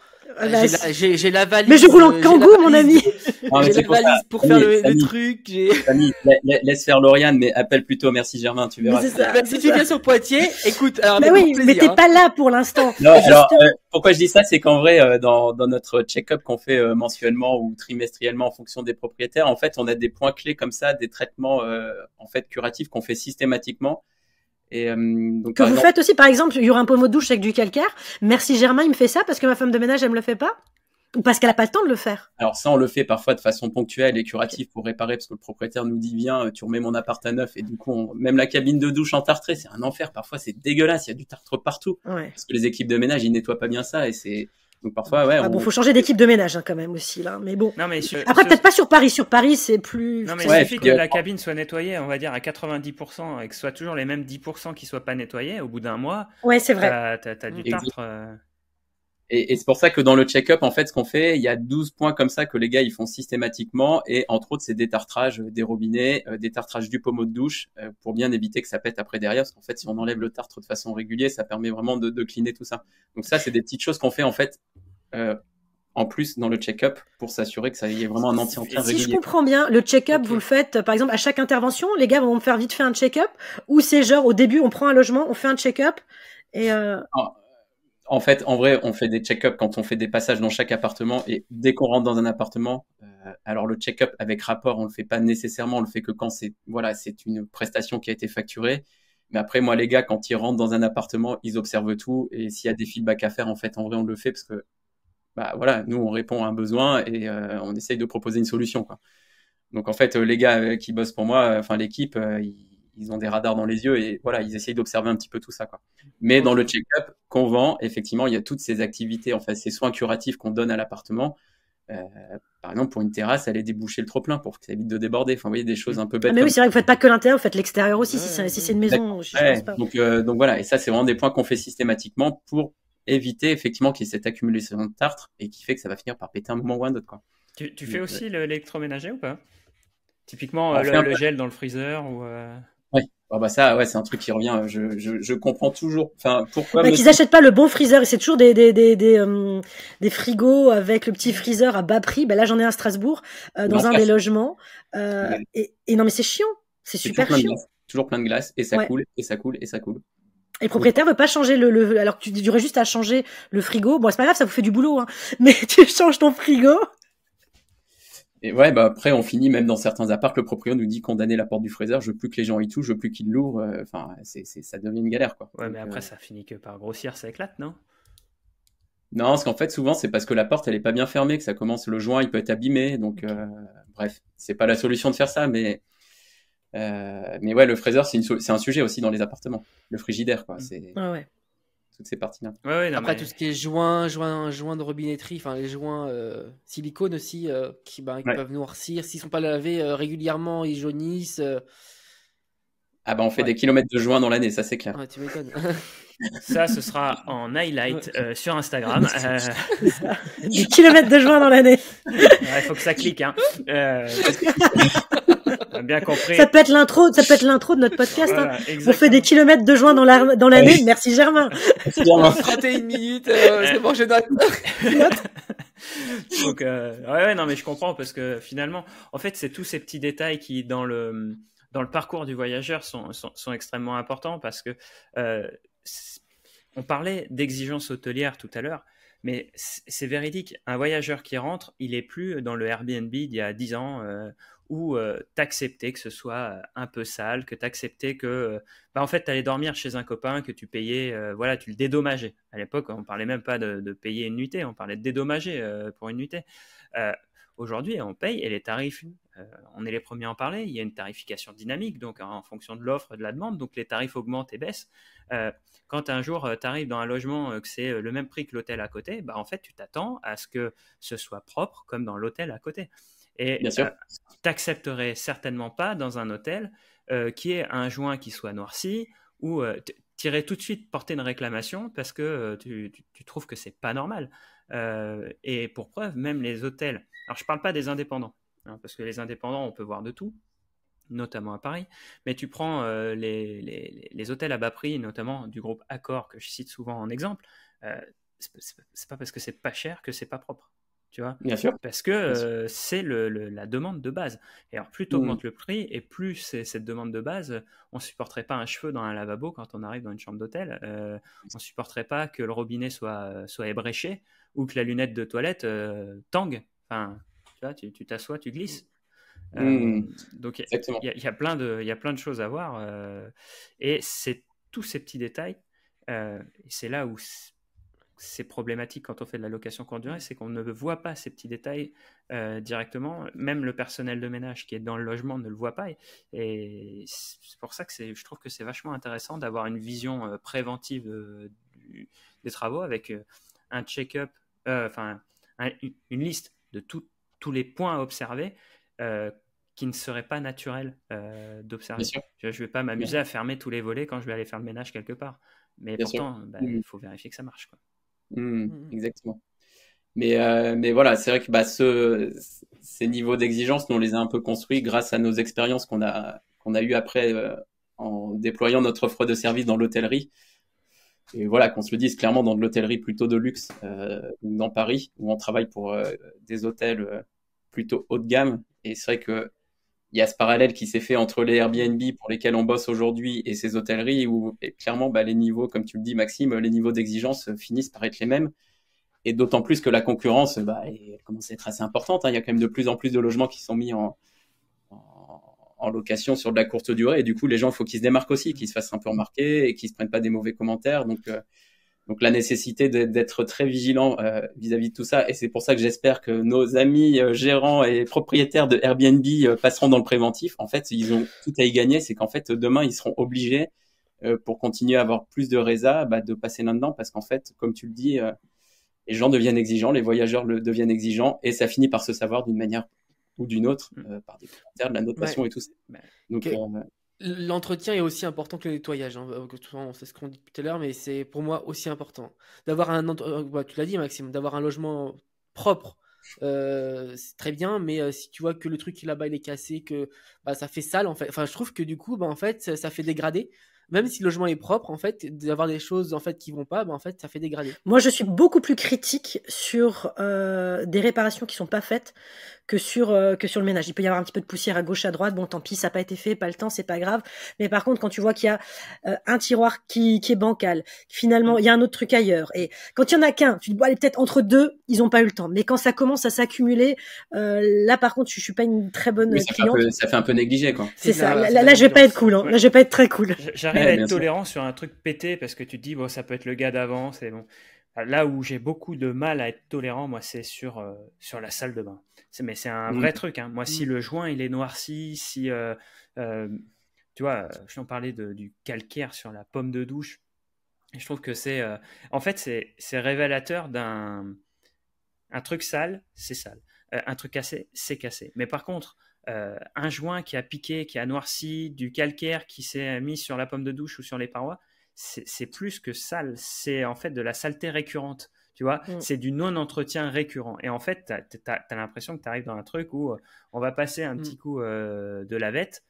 j'ai la valise. Mais je roule en kangou, mon ami. J'ai la valise pour faire le truc. Samy, laisse faire Lauriane, mais appelle plutôt Merci Germain, tu verras. Si tu viens sur Poitiers, écoute. Alors, mais oui, mais t'es pas là pour l'instant. Non, alors pourquoi je dis ça, c'est qu'en vrai, dans notre check-up qu'on fait mensuellement ou trimestriellement en fonction des propriétaires, en fait, on a des points clés comme ça, des traitements en fait curatifs qu'on fait systématiquement. Et donc que vous faites aussi, par exemple, il y aura un pommeau de douche avec du calcaire. Merci Germain, il me fait ça parce que ma femme de ménage elle me le fait pas ou parce qu'elle a pas le temps de le faire. Alors ça on le fait parfois de façon ponctuelle et curative pour réparer parce que le propriétaire nous dit viens tu remets mon appart à neuf et du coup même la cabine de douche entartrée c'est un enfer, parfois c'est dégueulasse, il y a du tartre partout parce que les équipes de ménage ils nettoient pas bien ça et c'est donc parfois faut changer d'équipe de ménage quand même aussi là, mais bon. Non, mais après peut-être pas sur Paris c'est plus. Non mais il suffit que la cabine soit nettoyée, on va dire à 90% et que ce soit toujours les mêmes 10% qui soient pas nettoyés au bout d'un mois. Ouais, c'est vrai. T'as du tartre. Et c'est pour ça que dans le check-up, en fait, ce qu'on fait, il y a 12 points comme ça que les gars ils font systématiquement et entre autres c'est détartrage des robinets, détartrage du pommeau de douche pour bien éviter que ça pète après derrière parce qu'en fait si on enlève le tartre de façon régulière, ça permet vraiment de cleaner tout ça. Donc ça c'est des petites choses qu'on fait en fait en plus dans le check-up pour s'assurer que ça y ait vraiment un entretien régulier. Si je comprends bien, le check-up vous le faites par exemple à chaque intervention, les gars vont me faire vite fait un check-up ou c'est genre au début on prend un logement, on fait un check-up et En fait, en vrai, on fait des check-up quand on fait des passages dans chaque appartement et dès qu'on rentre dans un appartement, alors le check-up avec rapport, on le fait pas nécessairement, on le fait que quand c'est une prestation qui a été facturée. Mais après, moi, les gars, quand ils rentrent dans un appartement, ils observent tout et s'il y a des feedbacks à faire, en fait, en vrai, on le fait parce que nous, on répond à un besoin et on essaye de proposer une solution, quoi. Donc en fait, les gars qui bossent pour moi, enfin l'équipe, ils ont des radars dans les yeux et voilà, ils essayent d'observer un petit peu tout ça, quoi. Mais dans le check-up qu'on vend, effectivement, il y a toutes ces activités, en fait, ces soins curatifs qu'on donne à l'appartement. Par exemple, pour une terrasse, aller déboucher le trop-plein pour que ça évite de déborder. Enfin, vous voyez, des choses un peu bêtes. Mais oui, c'est vrai que vous faites pas que l'intérieur, vous faites l'extérieur aussi, si c'est une maison. Je pense pas. Donc voilà, et ça, c'est vraiment des points qu'on fait systématiquement pour éviter effectivement qu'il y ait cette accumulation de tartre et qui fait que ça va finir par péter un moment ou un autre, quoi. Tu fais aussi l'électroménager ou pas? Typiquement, le gel dans le freezer ou ça, ouais, c'est un truc qui revient. Je comprends toujours. Enfin, pourquoi qu'ils achètent pas le bon freezer et c'est toujours des frigos avec le petit freezer à bas prix. Là, j'en ai un à Strasbourg dans un des logements. Et non, mais c'est chiant. C'est super chiant. Toujours plein de glace et ça coule et ça coule et ça coule. Et le propriétaire veut pas changer alors que tu aurais juste à changer le frigo. Bon, c'est pas grave, ça vous fait du boulot, hein. Mais tu changes ton frigo. Et ouais, bah après, on finit même dans certains apparts, le proprio nous dit condamner la porte du fraiseur, je veux plus que les gens y touchent, je veux plus qu'ils l'ouvrent. Enfin, ça devient une galère, quoi. Ouais, Donc, mais après, ça finit que par grossir, ça éclate, non? non, parce qu'en fait, souvent, c'est parce que la porte, elle est pas bien fermée, que ça commence, le joint, il peut être abîmé. Donc, bref, c'est pas la solution de faire ça, mais ouais, le fraiseur, c'est un sujet aussi dans les appartements. Le frigidaire, quoi. C'est Ouais. toutes ces parties-là. Ouais, non, Après, mais... tout ce qui est joints de robinetterie, enfin les joints silicone aussi, qui Ouais. peuvent noircir. S'ils sont pas lavés régulièrement, ils jaunissent. Ah bah, on fait Ouais. des kilomètres de joints dans l'année, ça c'est clair. Ouais, tu m'étonnes. Ça, ce sera en highlight sur Instagram. Des kilomètres de joints dans l'année. Il faut que ça clique. Hein. Bien compris. Ça peut être l'intro de notre podcast. Voilà, hein. On exactement. fait des kilomètres de joints dans l'année. Merci Germain. 31 minutes, c'est bon, je note. Donc, ouais, non, mais je comprends parce que finalement, en fait, c'est tous ces petits détails qui, dans le parcours du voyageur, sont extrêmement importants parce que on parlait d'exigences hôtelières tout à l'heure, mais c'est véridique. Un voyageur qui rentre, il est plus dans le Airbnb d'il y a 10 ans où t'acceptais que ce soit un peu sale, que t'acceptais que, en fait, t'allais dormir chez un copain, que tu payais, voilà, tu le dédommageais. À l'époque, on parlait même pas de payer une nuitée, on parlait de dédommager pour une nuitée. Aujourd'hui, on paye et les tarifs, on est les premiers à en parler. Il y a une tarification dynamique, donc en fonction de l'offre et de la demande, donc les tarifs augmentent et baissent. Quand un jour tu arrives dans un logement que c'est le même prix que l'hôtel à côté, en fait, tu t'attends à ce que ce soit propre comme dans l'hôtel à côté. Et Bien sûr. t'accepterais certainement pas dans un hôtel qui ait un joint qui soit noirci ou t'irais tout de suite porter une réclamation parce que tu trouves que c'est pas normal. Et pour preuve, même les hôtels. Alors je parle pas des indépendants, hein, parce que les indépendants, on peut voir de tout, notamment à Paris. Mais tu prends les hôtels à bas prix, notamment du groupe Accor que je cite souvent en exemple. C'est pas parce que c'est pas cher que c'est pas propre. Tu vois, Bien sûr. parce que c'est la demande de base. Et alors, plus tu augmentes le prix et plus c'est cette demande de base, on ne supporterait pas un cheveu dans un lavabo quand on arrive dans une chambre d'hôtel. On ne supporterait pas que le robinet soit ébréché ou que la lunette de toilette tangue. Enfin, tu vois, tu t'assois, tu glisses. Donc, Exactement. il y a plein de choses à voir. Et c'est tous ces petits détails. Et c'est là où c'est problématique quand on fait de la location courte durée, c'est qu'on ne voit pas ces petits détails directement. Même le personnel de ménage qui est dans le logement ne le voit pas. Et c'est pour ça que je trouve que c'est vachement intéressant d'avoir une vision préventive des travaux avec un check-up, une liste de tous les points à observer qui ne seraient pas naturels d'observer. Je ne vais pas m'amuser à fermer tous les volets quand je vais aller faire le ménage quelque part. Mais pourtant, il faut vérifier que ça marche, quoi. Exactement. Mais voilà, c'est vrai que ces niveaux d'exigence, nous on les a un peu construits grâce à nos expériences qu'on a eues après en déployant notre offre de service dans l'hôtellerie. Et voilà, qu'on se le dise clairement, dans de l'hôtellerie plutôt de luxe, dans Paris, où on travaille pour des hôtels plutôt haut de gamme. Et c'est vrai que il y a ce parallèle qui s'est fait entre les Airbnb pour lesquels on bosse aujourd'hui et ces hôtelleries où clairement les niveaux, comme tu le dis Maxime, les niveaux d'exigence finissent par être les mêmes. Et d'autant plus que la concurrence elle commence à être assez importante. Hein. Il y a quand même de plus en plus de logements qui sont mis en location sur de la courte durée. Et du coup, les gens, il faut qu'ils se démarquent aussi, qu'ils se fassent un peu remarquer et qu'ils ne se prennent pas des mauvais commentaires. Donc la nécessité d'être très vigilant vis-à-vis de tout ça. Et c'est pour ça que j'espère que nos amis gérants et propriétaires de Airbnb passeront dans le préventif. En fait, ils ont tout à y gagner. C'est qu'en fait, demain, ils seront obligés, pour continuer à avoir plus de résa, de passer là-dedans. Parce qu'en fait, comme tu le dis, les gens deviennent exigeants, les voyageurs deviennent exigeants. Et ça finit par se savoir d'une manière ou d'une autre, par des commentaires, de la notation et tout ça. Donc, l'entretien est aussi important que le nettoyage. Hein. C'est ce qu'on dit tout à l'heure, mais c'est pour moi aussi important. D'avoir tu l'as dit Maxime, d'avoir un logement propre, c'est très bien, mais si tu vois que le truc là-bas il est cassé, que ça fait sale en fait. Enfin, je trouve que du coup, en fait, ça fait dégrader. Même si le logement est propre, en fait, d'avoir des choses en fait qui vont pas, en fait, ça fait dégrader. Moi, je suis beaucoup plus critique sur des réparations qui sont pas faites que sur le ménage. Il peut y avoir un petit peu de poussière à gauche, à droite. Bon, tant pis, ça n'a pas été fait, pas le temps, c'est pas grave. Mais par contre, quand tu vois qu'il y a un tiroir qui est bancal, finalement, il y a un autre truc ailleurs. Et quand il y en a qu'un, tu dis, bon, allez, peut-être entre deux, ils ont pas eu le temps. Mais quand ça commence à s'accumuler, là, par contre, je suis pas une très bonne cliente. Ça fait un peu négligé, quoi. C'est ça. Là, je vais pas être cool. Hein. Ouais. Là, je vais pas être très cool. J'arrive à être tolérant sur un truc pété parce que tu te dis, bon, ça peut être le gars d'avant, c'est bon. Là où j'ai beaucoup de mal à être tolérant, moi, c'est sur la salle de bain. Mais c'est un vrai truc. Hein. Moi, si le joint il est noirci, si tu vois, je t'en parlais du calcaire sur la pomme de douche. Et je trouve que c'est, en fait, c'est révélateur d'un truc sale, c'est sale. Un truc cassé, c'est cassé. Mais par contre, un joint qui a piqué, qui a noirci, du calcaire qui s'est mis sur la pomme de douche ou sur les parois, c'est plus que sale, c'est en fait de la saleté récurrente, tu vois, c'est du non-entretien récurrent. Et en fait, t'as l'impression que tu arrives dans un truc où on va passer un petit coup de lavette.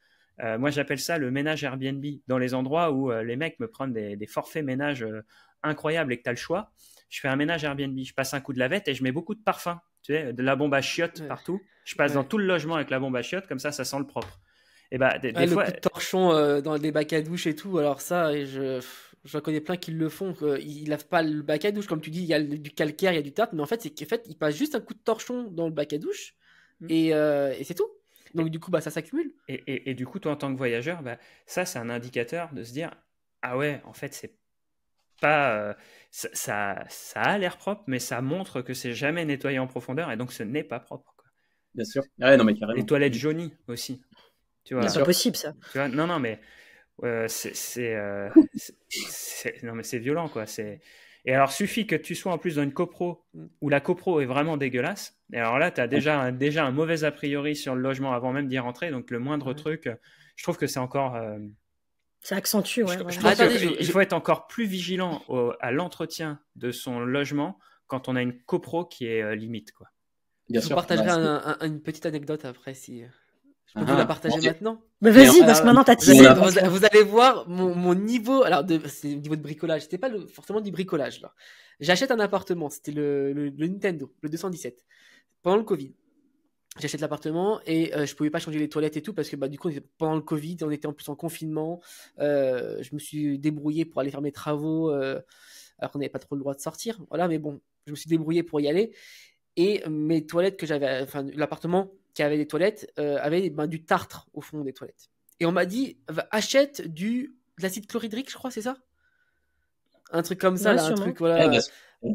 Moi, j'appelle ça le ménage Airbnb, dans les endroits où les mecs me prennent des forfaits ménage incroyables et que tu as le choix. Je fais un ménage Airbnb, je passe un coup de lavette et je mets beaucoup de parfum, tu sais, de la bombe à chiottes partout. Je passe dans tout le logement avec la bombe à chiottes, comme ça sent le propre. Et bah, des fois, le coup de torchon dans les bacs à douche et tout, alors ça, j'en connais plein qui le font, ils lavent pas le bac à douche, comme tu dis, il y a du calcaire, il y a du tartre, mais en fait, ils passent juste un coup de torchon dans le bac à douche et c'est tout. Donc du coup, ça s'accumule. Et du coup, toi, en tant que voyageur, ça, c'est un indicateur de se dire, ah ouais, en fait, c'est pas, ça a l'air propre, mais ça montre que c'est jamais nettoyé en profondeur et donc ce n'est pas propre, quoi. Bien sûr. Ouais, non, mais carrément. Les toilettes jaunies aussi. Tu vois, c'est pas possible, ça. Tu vois, non, mais non, mais c'est violent, quoi. Et alors, suffit que tu sois en plus dans une copro où la copro est vraiment dégueulasse. Et alors là, tu as déjà un mauvais a priori sur le logement avant même d'y rentrer. Donc, le moindre truc, je trouve que c'est encore. Ça accentue, ouais. Il faut être encore plus vigilant à l'entretien de son logement quand on a une copro qui est limite, quoi. Je vous partagerai une petite anecdote après si. Je peux vous la partager maintenant. Mais vas-y, parce que maintenant t'as tiré. Vous allez voir mon niveau. Alors, c'est le niveau de bricolage. C'était pas forcément du bricolage là. J'achète un appartement. C'était le Nintendo, le 217. Pendant le Covid, j'achète l'appartement et je pouvais pas changer les toilettes et tout parce que du coup pendant le Covid, on était en plus en confinement. Je me suis débrouillé pour aller faire mes travaux alors qu'on n'avait pas trop le droit de sortir. Voilà, mais bon, je me suis débrouillé pour y aller. Et mes toilettes que j'avais, enfin l'appartement qui avait des toilettes avait du tartre au fond des toilettes. Et on m'a dit achète de l'acide chlorhydrique, je crois, c'est ça, un truc comme ça, là, un truc voilà.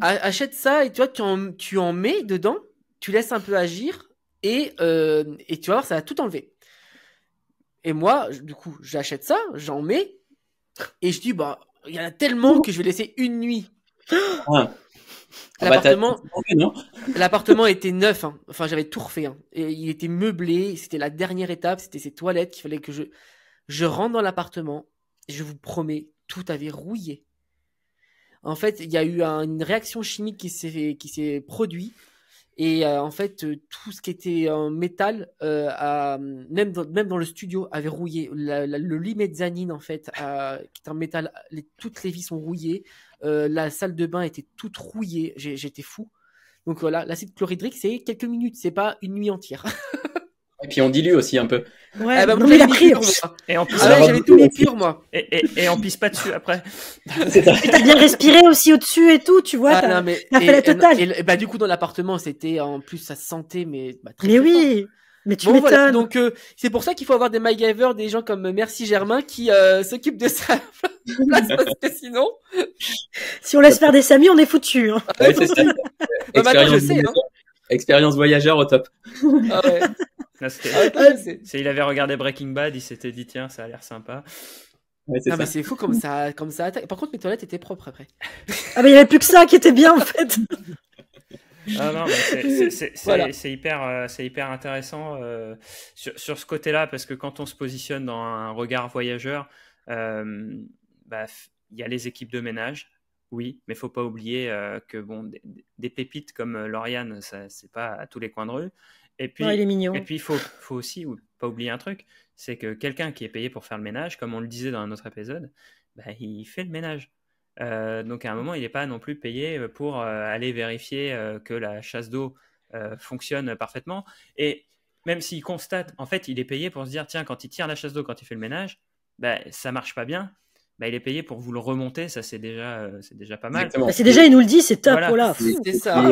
Achète ça et tu vois tu en mets dedans, tu laisses un peu agir et tu vas voir, ça va tout enlever. Et moi, du coup, j'achète ça, j'en mets et je dis il y en a tellement que je vais laisser une nuit. L'appartement était neuf, hein. Enfin j'avais tout refait, hein. Et il était meublé, c'était la dernière étape, c'était ces toilettes qu'il fallait que je rentre dans l'appartement, et je vous promets, tout avait rouillé. En fait, il y a eu une réaction chimique qui s'est produite, et en fait tout ce qui était en métal, même dans le studio, avait rouillé. Le lit mezzanine en fait, qui est en métal, toutes les vis sont rouillées. La salle de bain était toute rouillée, j'étais fou. Donc voilà, l'acide chlorhydrique, c'est quelques minutes, c'est pas une nuit entière. Et puis on dilue aussi un peu. Ouais, mais il a pris. Et en plus, j'avais tout mis pur, moi. Et on pisse pas dessus après. T'as bien respiré aussi au-dessus et tout, tu vois. T'as fait la totale. Et du coup, dans l'appartement, c'était en plus, ça sentait, mais très, mais très oui. fort. Mais tu m'étonnes. Voilà. Donc c'est pour ça qu'il faut avoir des MacGyver, des gens comme Merci Germain qui s'occupent de ça place, parce que sinon si on laisse faire des samis, on est foutu, hein. Ouais, c'est ça. Expérience voyageur au top. Ah ouais. Là, il avait regardé Breaking Bad, il s'était dit tiens, ça a l'air sympa. Ouais, mais c'est fou comme ça attaque. Par contre, mes toilettes étaient propres après. Ah, mais il n'y avait plus que ça qui était bien en fait. Ah non, mais c'est hyper intéressant sur ce côté-là, parce que quand on se positionne dans un regard voyageur, il y a les équipes de ménage, oui, mais il ne faut pas oublier que des pépites comme Lauriane, c'est pas à tous les coins de rue. Et puis, il est mignon. Et puis il faut aussi pas oublier un truc, c'est que quelqu'un qui est payé pour faire le ménage, comme on le disait dans un autre épisode, il fait le ménage. Donc à un moment, il n'est pas non plus payé pour aller vérifier que la chasse d'eau fonctionne parfaitement. Et même s'il constate, en fait, il est payé pour se dire, tiens, quand il tire la chasse d'eau, quand il fait le ménage, bah, ça marche pas bien. Bah, il est payé pour vous le remonter, ça c'est déjà pas mal. Bah, c'est déjà, il nous le dit, c'est top, Voilà. C'est ça.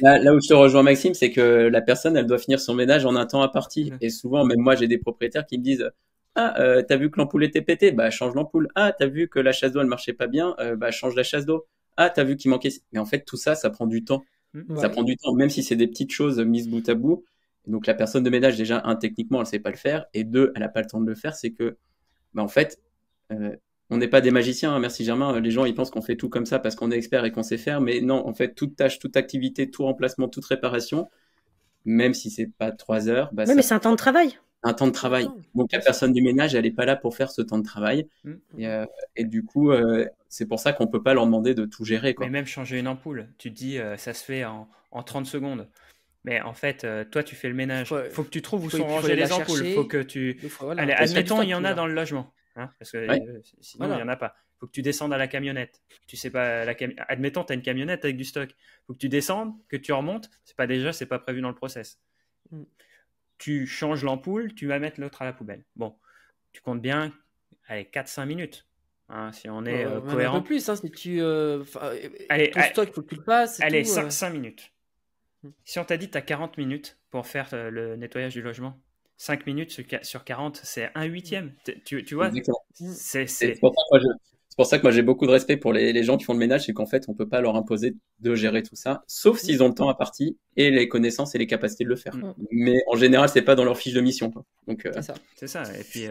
Là où je te rejoins Maxime, c'est que la personne, elle doit finir son ménage en un temps imparti. Et souvent, même moi, j'ai des propriétaires qui me disent, t'as vu que l'ampoule était pétée, bah change l'ampoule. T'as vu que la chasse d'eau elle marchait pas bien, bah change la chasse d'eau. T'as vu qu'il manquait. Mais en fait, tout ça, ça prend du temps. Ça prend du temps, même si c'est des petites choses mises bout à bout. Et donc la personne de ménage, déjà, techniquement, elle sait pas le faire, et deux, elle a pas le temps de le faire. C'est que, bah en fait, on n'est pas des magiciens, hein, merci Germain. Les gens, ils pensent qu'on fait tout comme ça parce qu'on est expert et qu'on sait faire, mais non, en fait, toute tâche, toute activité, tout remplacement, toute réparation, même si c'est pas 3 heures, bah, mais c'est un temps de travail. Un temps de travail. Donc la personne du ménage, elle est pas là pour faire ce temps de travail. Et du coup, c'est pour ça qu'on peut pas leur demander de tout gérer, quoi. Mais même changer une ampoule, tu te dis, ça se fait en 30 secondes. Mais en fait, toi, tu fais le ménage. Faut que tu trouves où sont rangées les ampoules. Faut que tu... Allez, admettons, il y en a dans le logement. Hein, parce que sinon, il n'y en a pas. Faut que tu descendes à la camionnette. Tu sais pas, admettons, tu as une camionnette avec du stock. Faut que tu descendes, que tu remontes. C'est pas prévu dans le process. Tu changes l'ampoule, tu vas mettre l'autre à la poubelle. Bon, tu comptes bien, allez, 4-5 minutes. Hein, si on est cohérent. Un peu plus, hein, si tu... allez, ton stock, il faut que tu le passes. Allez, 5 minutes. Si on t'a dit que tu as 40 minutes pour faire le nettoyage du logement, 5 minutes sur 40, c'est 1/8. Tu vois, c'est pour ça que moi j'ai beaucoup de respect pour les gens qui font le ménage, c'est qu'en fait on peut pas leur imposer de gérer tout ça, sauf s'ils ont le temps imparti et les connaissances et les capacités de le faire. Mais en général, c'est pas dans leur fiche de mission, quoi. Donc c'est ça. Et puis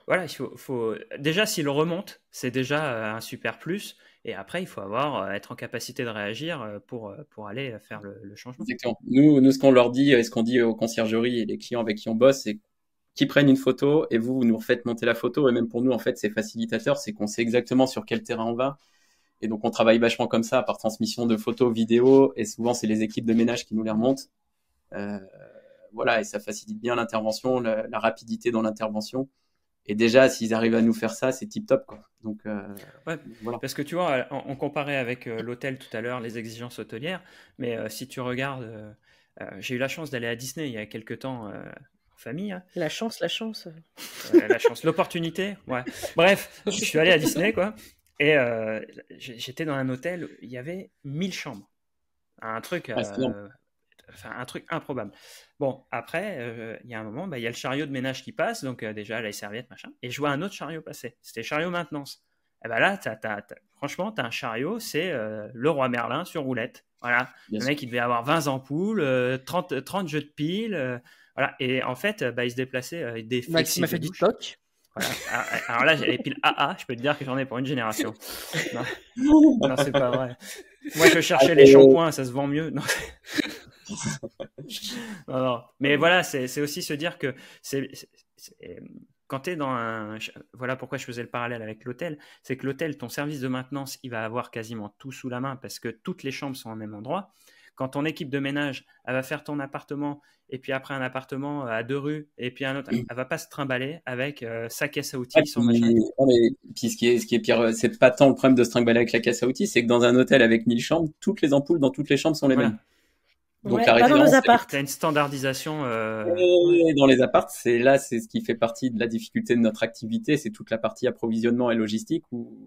voilà, il faut déjà s'il remonte, c'est déjà un super plus. Et après, il faut être en capacité de réagir pour aller faire le changement. Exactement. Nous, ce qu'on leur dit et ce qu'on dit aux conciergeries et les clients avec qui on bosse, c'est qu'ils prennent une photo et vous nous refaites monter la photo. Et même pour nous, en fait, c'est facilitateur, c'est qu'on sait exactement sur quel terrain on va. Et donc, on travaille vachement comme ça, par transmission de photos, vidéos. Et souvent, c'est les équipes de ménage qui nous les remontent. Voilà, et ça facilite bien l'intervention, la rapidité dans l'intervention. Et déjà, s'ils arrivent à nous faire ça, c'est tip top, quoi. Donc, voilà. Parce que tu vois, on comparait avec l'hôtel tout à l'heure, les exigences hôtelières. Mais si tu regardes, j'ai eu la chance d'aller à Disney il y a quelques temps en famille. Hein. La chance. La chance, l'opportunité. Ouais. Bref, je suis allé à Disney, quoi. Et j'étais dans un hôtel, il y avait 1000 chambres. Un truc improbable. Bon, après, il y a un moment, il y a le chariot de ménage qui passe, donc déjà, les serviettes, machin, et je vois un autre chariot passer. C'était le chariot maintenance. Et ben là, franchement, tu as un chariot, c'est le roi Merlin sur roulette. Voilà. Le mec, il devait avoir 20 ampoules, 30 jeux de piles. Voilà. Et en fait, il se déplaçait avec des flexibles. Maxime a fait du stock. Voilà. Alors là, j'ai les piles AA, je peux te dire que j'en ai pour une génération. Non, c'est pas vrai. Moi, je cherchais les shampoings, ça se vend mieux. Non. Non. Mais voilà, c'est aussi se dire que quand tu es dans un... Voilà pourquoi je faisais le parallèle avec l'hôtel. C'est que l'hôtel, ton service de maintenance, il va avoir quasiment tout sous la main parce que toutes les chambres sont au même endroit. Quand ton équipe de ménage, elle va faire ton appartement et puis après un appartement à 2 rues et puis un autre, elle va pas se trimballer avec sa caisse à outils, son machin. Puis ce qui est pire, c'est pas tant le problème de se trimballer avec la caisse à outils, c'est que dans un hôtel avec 1000 chambres, toutes les ampoules dans toutes les chambres sont les mêmes. Donc la référence, dans nos apparts. T'as une standardisation. Dans les apparts, c'est ce qui fait partie de la difficulté de notre activité, c'est toute la partie approvisionnement et logistique où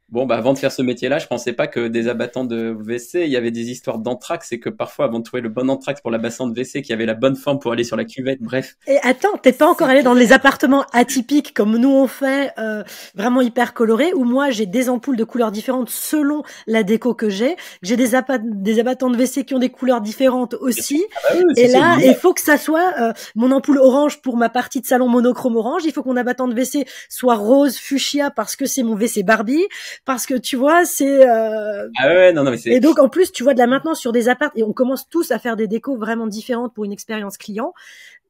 bon, avant de faire ce métier-là, je pensais pas que des abattants de WC, il y avait des histoires d'anthrax et que parfois, avant de trouver le bon anthrax pour l'abattant de WC, qu'il y avait la bonne forme pour aller sur la cuvette, bref. Et attends, t'es pas encore allé dans les appartements atypiques comme nous on fait, vraiment hyper colorés, où moi j'ai des ampoules de couleurs différentes selon la déco que j'ai. J'ai des abattants de WC qui ont des couleurs différentes aussi. Et là, il faut que ça soit mon ampoule orange pour ma partie de salon monochrome orange. Il faut que mon abattant de WC soit rose fuchsia parce que c'est mon WC Barbie. Parce que tu vois, c'est non mais c'est... Et donc en plus tu vois de la maintenance sur des apparts et on commence tous à faire des décos vraiment différentes pour une expérience client.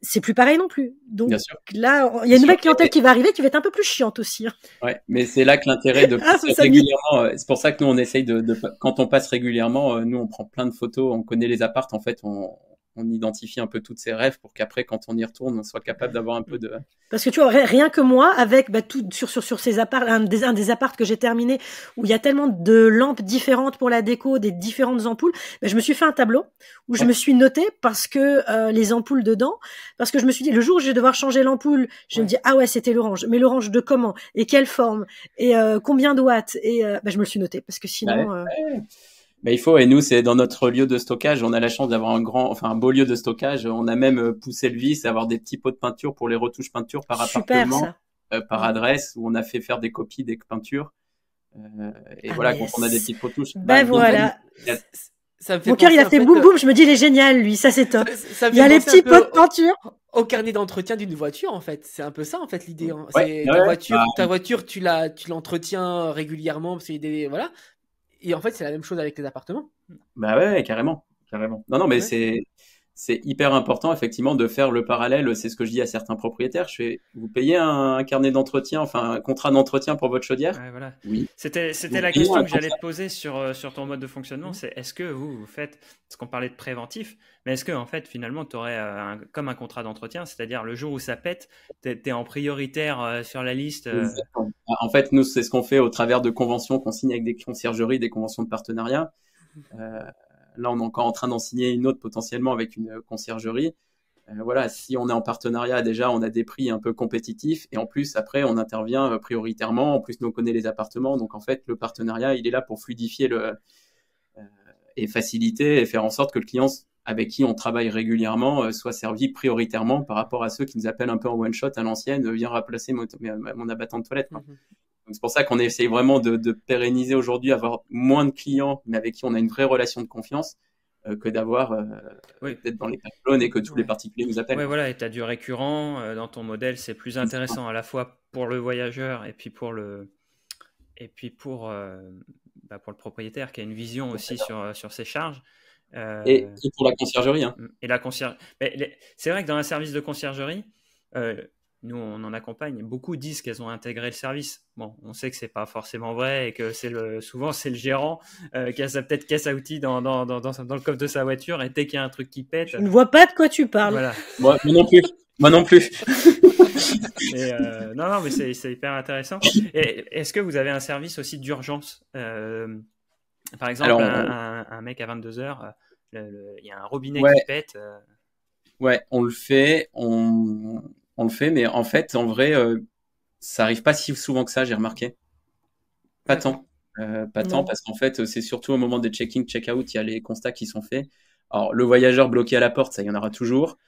C'est plus pareil non plus. Donc là, il y a une nouvelle clientèle qui va arriver qui va être un peu plus chiante aussi. Ouais, mais c'est là que l'intérêt de passer régulièrement. C'est pour ça que nous on essaye de quand on passe régulièrement, nous on prend plein de photos, on connaît les apparts, en fait on on identifie un peu toutes ces rêves pour qu'après, quand on y retourne, on soit capable d'avoir un peu de... Parce que tu vois, rien que moi, avec tout sur ces apparts, un des apparts que j'ai terminé, où il y a tellement de lampes différentes pour la déco, des différentes ampoules, je me suis fait un tableau où je me suis noté parce que les ampoules dedans, parce que je me suis dit, le jour où je vais devoir changer l'ampoule, je me dis, ah ouais, c'était l'orange. Mais l'orange de comment? Et quelle forme? Et combien de watts? Et je me le suis noté, parce que sinon... il faut, et nous, c'est dans notre lieu de stockage, on a la chance d'avoir un beau lieu de stockage. On a même poussé le vice à avoir des petits pots de peinture pour les retouches peinture par appartement, par adresse, où on a fait faire des copies des peintures. Voilà, quand on a des petites retouches. Voilà. Ça me fait mon cœur, il a fait boum boum, je me dis, il est génial, lui, ça c'est top. Il y a les petits pots de peinture. Au carnet d'entretien d'une voiture, en fait. C'est un peu ça, en fait, l'idée. Hein. Ouais, Ta voiture, tu l'entretiens régulièrement, parce qu'il y a voilà. Et en fait, c'est la même chose avec les appartements. Bah ouais, carrément. Non, mais c'est hyper important, effectivement, de faire le parallèle. C'est ce que je dis à certains propriétaires. Vous payez un carnet d'entretien, enfin, un contrat d'entretien pour votre chaudière? Ouais, voilà. Oui. C'était la question que j'allais te poser sur ton mode de fonctionnement. C'est est-ce que vous faites, parce qu'on parlait de préventif, mais est-ce que, en fait, finalement, tu aurais comme un contrat d'entretien, c'est-à-dire le jour où ça pète, t'es en prioritaire sur la liste. Exactement. En fait, nous, c'est ce qu'on fait au travers de conventions qu'on signe avec des conciergeries, des conventions de partenariat. Là, on est encore en train d'en signer une autre potentiellement avec une conciergerie. Voilà, si on est en partenariat, déjà, on a des prix un peu compétitifs. Et en plus, après, on intervient prioritairement. En plus, nous, on connaît les appartements. Donc, en fait, le partenariat, il est là pour fluidifier et faciliter et faire en sorte que le client avec qui on travaille régulièrement soit servi prioritairement par rapport à ceux qui nous appellent un peu en one-shot à l'ancienne, viens remplacer mon abattant de toilette. Quoi. Donc, c'est pour ça qu'on essaye vraiment de pérenniser aujourd'hui, avoir moins de clients, mais avec qui on a une vraie relation de confiance, que d'avoir d'être dans les pipelines et que tous les particuliers nous appellent. Oui, voilà, et tu as du récurrent dans ton modèle, c'est plus intéressant à la fois pour le voyageur et puis pour le propriétaire qui a une vision aussi sur ses charges. Et pour la conciergerie. Hein. Et la c'est vrai que dans un service de conciergerie, nous, on en accompagne. Beaucoup disent qu'elles ont intégré le service. Bon, on sait que c'est pas forcément vrai et que souvent c'est le gérant qui a sa petite caisse à outils dans le coffre de sa voiture et dès qu'il y a un truc qui pète. Je ne vois pas de quoi tu parles. Voilà. Moi non plus. Non, mais c'est hyper intéressant. Et est-ce que vous avez un service aussi d'urgence par exemple, alors, un mec à 22h, il y a un robinet qui pète. Ouais, on le fait. On le fait, mais en fait, en vrai, ça arrive pas si souvent que ça, j'ai remarqué. Pas tant. Tant, parce qu'en fait, c'est surtout au moment des check-in, check-out, il y a les constats qui sont faits. Alors, le voyageur bloqué à la porte, ça, il y en aura toujours.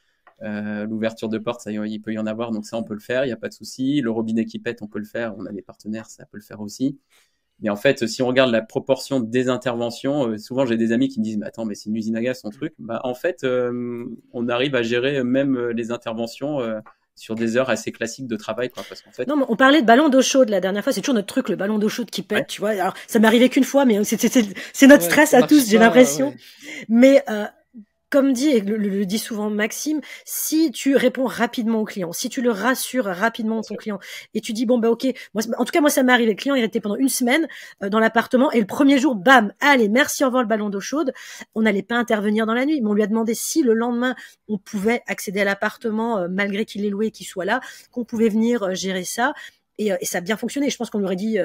L'ouverture de porte, ça, il peut y en avoir, donc ça, on peut le faire, il n'y a pas de souci. Le robinet qui pète, on peut le faire. On a des partenaires, ça peut le faire aussi. Mais en fait, si on regarde la proportion des interventions, souvent j'ai des amis qui me disent « Attends, mais c'est une usine à gaz, son truc ». En fait, on arrive à gérer même les interventions sur des heures assez classiques de travail, quoi, parce qu'en fait... Non, mais on parlait de ballon d'eau chaude la dernière fois, c'est toujours notre truc, le ballon d'eau chaude qui pète, tu vois. Alors, ça m'est arrivé qu'une fois, mais c'est notre stress à tous, j'ai l'impression. Ouais. Mais comme dit, et le dit souvent Maxime, si tu réponds rapidement au client, si tu le rassures rapidement ton client, et tu dis bon ok, en tout cas moi ça m'est arrivé, le client il était pendant une semaine dans l'appartement et le premier jour, bam, allez merci, au revoir le ballon d'eau chaude, on n'allait pas intervenir dans la nuit, mais on lui a demandé si le lendemain on pouvait accéder à l'appartement malgré qu'il est loué, qu'il soit là, qu'on pouvait venir gérer ça, et ça a bien fonctionné. Je pense qu'on lui aurait dit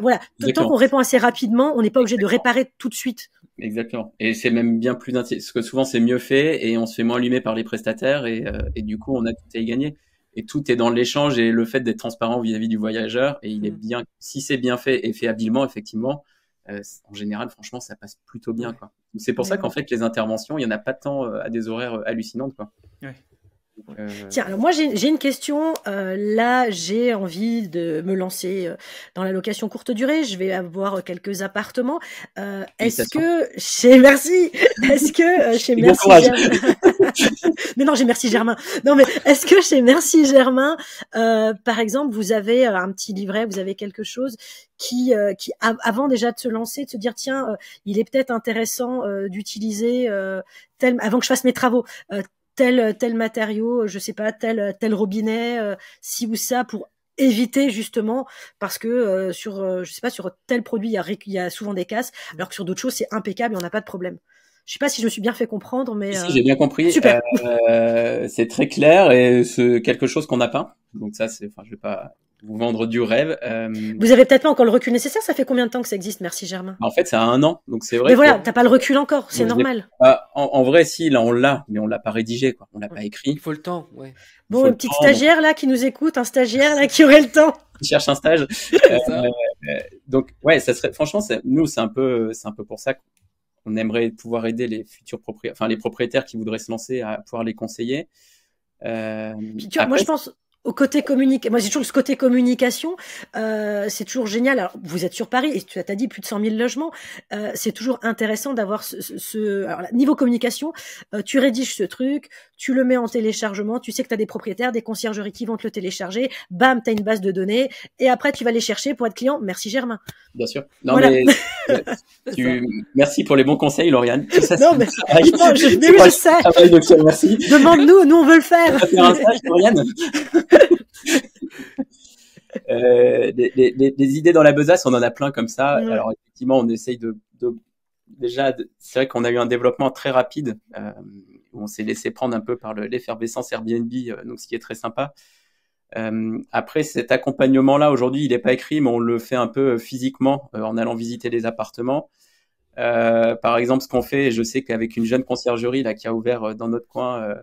voilà, tant qu'on répond assez rapidement, on n'est pas obligé de réparer tout de suite. Exactement. Et c'est même bien plus parce que souvent c'est mieux fait et on se fait moins allumer par les prestataires et du coup on a tout à y gagner. Et tout est dans l'échange et le fait d'être transparent vis-à-vis du voyageur. Et il est bien, si c'est bien fait et fait habilement, effectivement, en général, franchement, ça passe plutôt bien, quoi. C'est pour ça qu'en fait, les interventions, il y en a pas tant à des horaires hallucinantes, quoi. Ouais. Tiens, alors moi j'ai une question. Là, j'ai envie de me lancer dans la location courte durée. Je vais avoir quelques appartements. Est-ce que chez Merci mais non, j'ai Merci Germain. Non, mais est-ce que chez Merci Germain, par exemple, vous avez un petit livret, vous avez quelque chose qui avant déjà de se lancer, de se dire tiens, il est peut-être intéressant d'utiliser avant que je fasse mes travaux. Tel matériau, je sais pas, tel robinet, ci ou ça, pour éviter justement, parce que je sais pas, sur tel produit il y a souvent des casses, alors que sur d'autres choses c'est impeccable et on n'a pas de problème. Je sais pas si je me suis bien fait comprendre, mais Si, j'ai bien compris. super. C'est très clair et c'est quelque chose qu'on n'a pas. Donc ça, je vais pas vous vendre du rêve. Vous avez peut-être pas encore le recul nécessaire. Ça fait combien de temps que ça existe? Merci Germain. En fait, ça a 1 an, donc c'est vrai. Mais voilà, t'as pas le recul encore, c'est normal. En vrai, si, là, on l'a, mais on l'a pas rédigé, quoi. On l'a pas écrit. Il faut le temps, ouais. Bon, une petite stagiaire là qui nous écoute, un stagiaire là qui aurait le temps. Il cherche un stage. Donc, ouais, ça serait, franchement, nous, c'est un peu pour ça qu'on aimerait pouvoir aider les futurs propriétaires, enfin, les propriétaires qui voudraient se lancer à pouvoir les conseiller. Puis, tu vois, moi, je pense au côté communication. Moi, j'ai toujours ce côté communication. C'est toujours génial. Alors, vous êtes sur Paris et tu as dit plus de 100 000 logements. C'est toujours intéressant d'avoir alors, niveau communication, tu rédiges ce truc, tu le mets en téléchargement, tu sais que tu as des propriétaires, des conciergeries qui vont te le télécharger. Bam, tu as une base de données et après, tu vas les chercher pour être client. Merci Germain. Bien sûr. Non, voilà. mais merci pour les bons conseils, Lauriane. Ça, non, mais je sais. Travail, donc, merci. Demande-nous, nous on veut le faire. Tu vas faire un stage, Lauriane. Des idées dans la besace, on en a plein comme ça. Ouais. Alors effectivement, on essaye déjà, c'est vrai qu'on a eu un développement très rapide où on s'est laissé prendre un peu par l'effervescence Airbnb, donc ce qui est très sympa. Après, cet accompagnement-là, aujourd'hui, il n'est pas écrit, mais on le fait un peu physiquement en allant visiter les appartements. Par exemple, ce qu'on fait, je sais qu'avec une jeune conciergerie là qui a ouvert dans notre coin,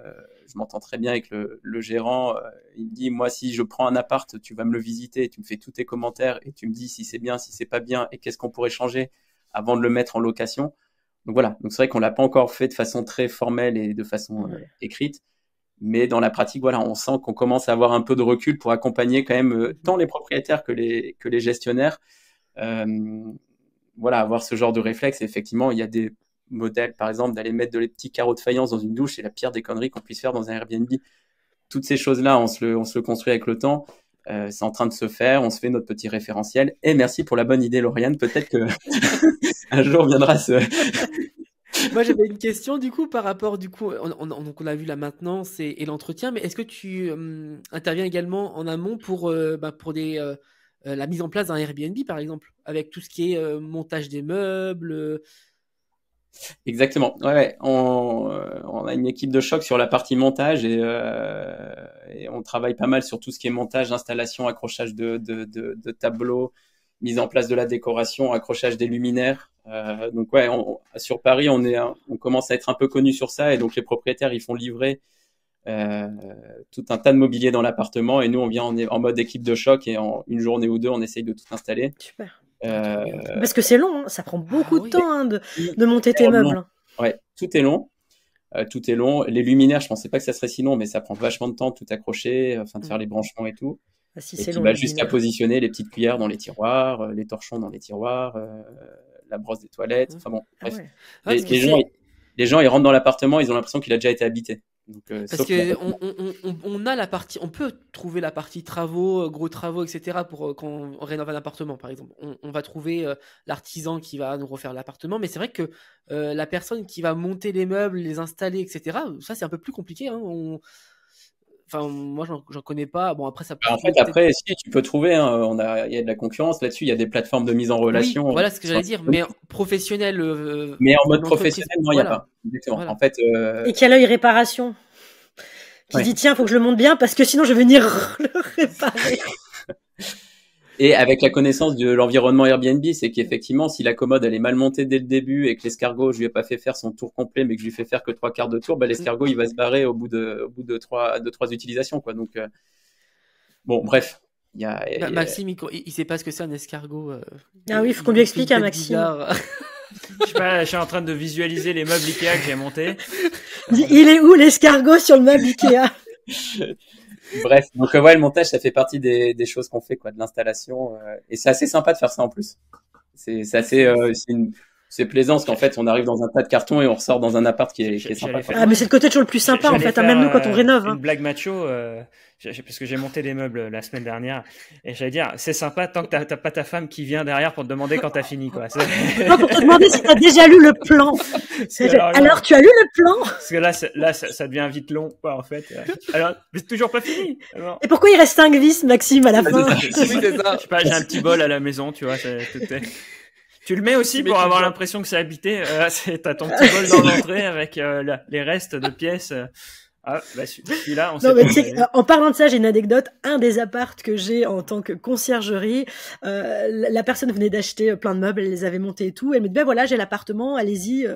je m'entends très bien avec le gérant. Il me dit, moi, si je prends un appart, tu vas me le visiter, tu me fais tous tes commentaires et tu me dis si c'est bien, si c'est pas bien et qu'est-ce qu'on pourrait changer avant de le mettre en location. Donc voilà. Donc c'est vrai qu'on l'a pas encore fait de façon très formelle et de façon écrite, mais dans la pratique, voilà, on sent qu'on commence à avoir un peu de recul pour accompagner quand même tant les propriétaires que les gestionnaires. Voilà, avoir ce genre de réflexe. Et effectivement, il y a des modèles, par exemple, d'aller mettre des petits carreaux de faïence dans une douche, c'est la pire des conneries qu'on puisse faire dans un Airbnb. Toutes ces choses-là, on se le construit avec le temps. C'est en train de se faire. On se fait notre petit référentiel. Et merci pour la bonne idée, Lauriane. Peut-être que un jour viendra ce... Moi, j'avais une question, du coup, par rapport, du coup, donc on a vu la maintenance et l'entretien, mais est-ce que tu interviens également en amont pour la mise en place d'un Airbnb, par exemple, avec tout ce qui est montage des meubles Exactement. Ouais. On a une équipe de choc sur la partie montage et on travaille pas mal sur tout ce qui est montage, installation, accrochage de tableaux, mise en place de la décoration, accrochage des luminaires. Donc ouais, sur Paris, on commence à être un peu connu sur ça et donc les propriétaires, ils font livrer tout un tas de mobilier dans l'appartement et nous, on vient en mode équipe de choc et en une journée ou deux, on essaye de tout installer. Super. Parce que c'est long, hein. Ça prend beaucoup de temps hein, de monter tes meubles. Long. Ouais, tout est long. Tout est long. Les luminaires, je pensais pas que ça serait si long, mais ça prend vachement de temps, tout accrocher, afin de faire les branchements et tout. Ah, si, et c'est puis, long, jusqu'à positionner les petites cuillères dans les tiroirs, les torchons dans les tiroirs, la brosse des toilettes. Enfin bon, bref. Ah ouais. Les gens, ils rentrent dans l'appartement, ils ont l'impression qu'il a déjà été habité. Donc, parce que on a la partie, on peut trouver la partie travaux, gros travaux, etc. pour quand on rénove un appartement, par exemple. On va trouver l'artisan qui va nous refaire l'appartement, mais c'est vrai que la personne qui va monter les meubles, les installer, etc. Ça c'est un peu plus compliqué. Hein. Enfin, moi, j'en connais pas. Bon, après, ça peut. En fait, après, si tu peux trouver, hein, il y a de la concurrence là-dessus. Il y a des plateformes de mise en relation. Oui, voilà ce que j'allais dire. Mais professionnel. Mais en mode professionnel, non, il n'y a pas. Exactement. Voilà. En fait. Et qui a l'œil réparation. Qui dit tiens, faut que je le monte bien parce que sinon je vais venir le réparer. Et avec la connaissance de l'environnement Airbnb, c'est qu'effectivement, si la commode elle est mal montée dès le début et que l'escargot, je lui ai pas fait faire son tour complet, mais que je lui fais faire que 3/4 de tour, bah, l'escargot il va se barrer au bout de trois utilisations, quoi. Donc bon, bref. Maxime, il sait pas ce que c'est un escargot. Ah oui, il faut qu'on lui explique à Maxime. Je sais pas, je suis en train de visualiser les meubles Ikea que j'ai montés. Il est où l'escargot sur le meuble Ikea? Bref, donc ouais, le montage, ça fait partie des choses qu'on fait, quoi, de l'installation, et c'est assez sympa de faire ça en plus. C'est assez, c'est plaisant parce qu'en fait, on arrive dans un tas de cartons et on ressort dans un appart qui est sympa. Ah, mais c'est le côté toujours le plus sympa en fait, même nous quand on rénove. Une blague macho, parce que j'ai monté des meubles la semaine dernière et j'allais dire, c'est sympa tant que t'as pas ta femme qui vient derrière pour te demander quand t'as fini, quoi. Non, pour te demander si t'as déjà lu le plan. Alors, tu as lu le plan? Parce que là, ça devient vite long, quoi, en fait. Alors, mais c'est toujours pas fini. Alors... Et pourquoi il reste 5 vis, Maxime, à la fin? Je sais pas, j'ai un petit bol à la maison, tu vois. Tu le mets aussi pour avoir l'impression que c'est habité. T'as ton petit bol dans l'entrée avec les restes de pièces. Celui-là, on sait pas. En parlant de ça, j'ai une anecdote. Un des apparts que j'ai en tant que conciergerie, la personne venait d'acheter plein de meubles, elle les avait montés et tout. Elle me dit, voilà, j'ai l'appartement, allez-y,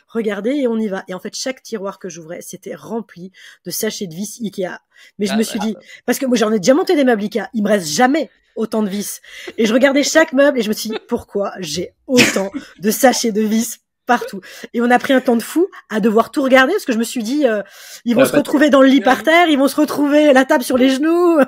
regardez et on y va. Et en fait, chaque tiroir que j'ouvrais, c'était rempli de sachets de vis Ikea. Mais je me suis dit, parce que moi, j'en ai déjà monté des meubles Ikea, il me reste jamais autant de vis. Et je regardais chaque meuble et je me suis dit, pourquoi j'ai autant de sachets de vis partout. Et on a pris un temps de fou à devoir tout regarder parce que je me suis dit, ils vont se retrouver dans le lit par terre, ils vont se retrouver la table sur les genoux.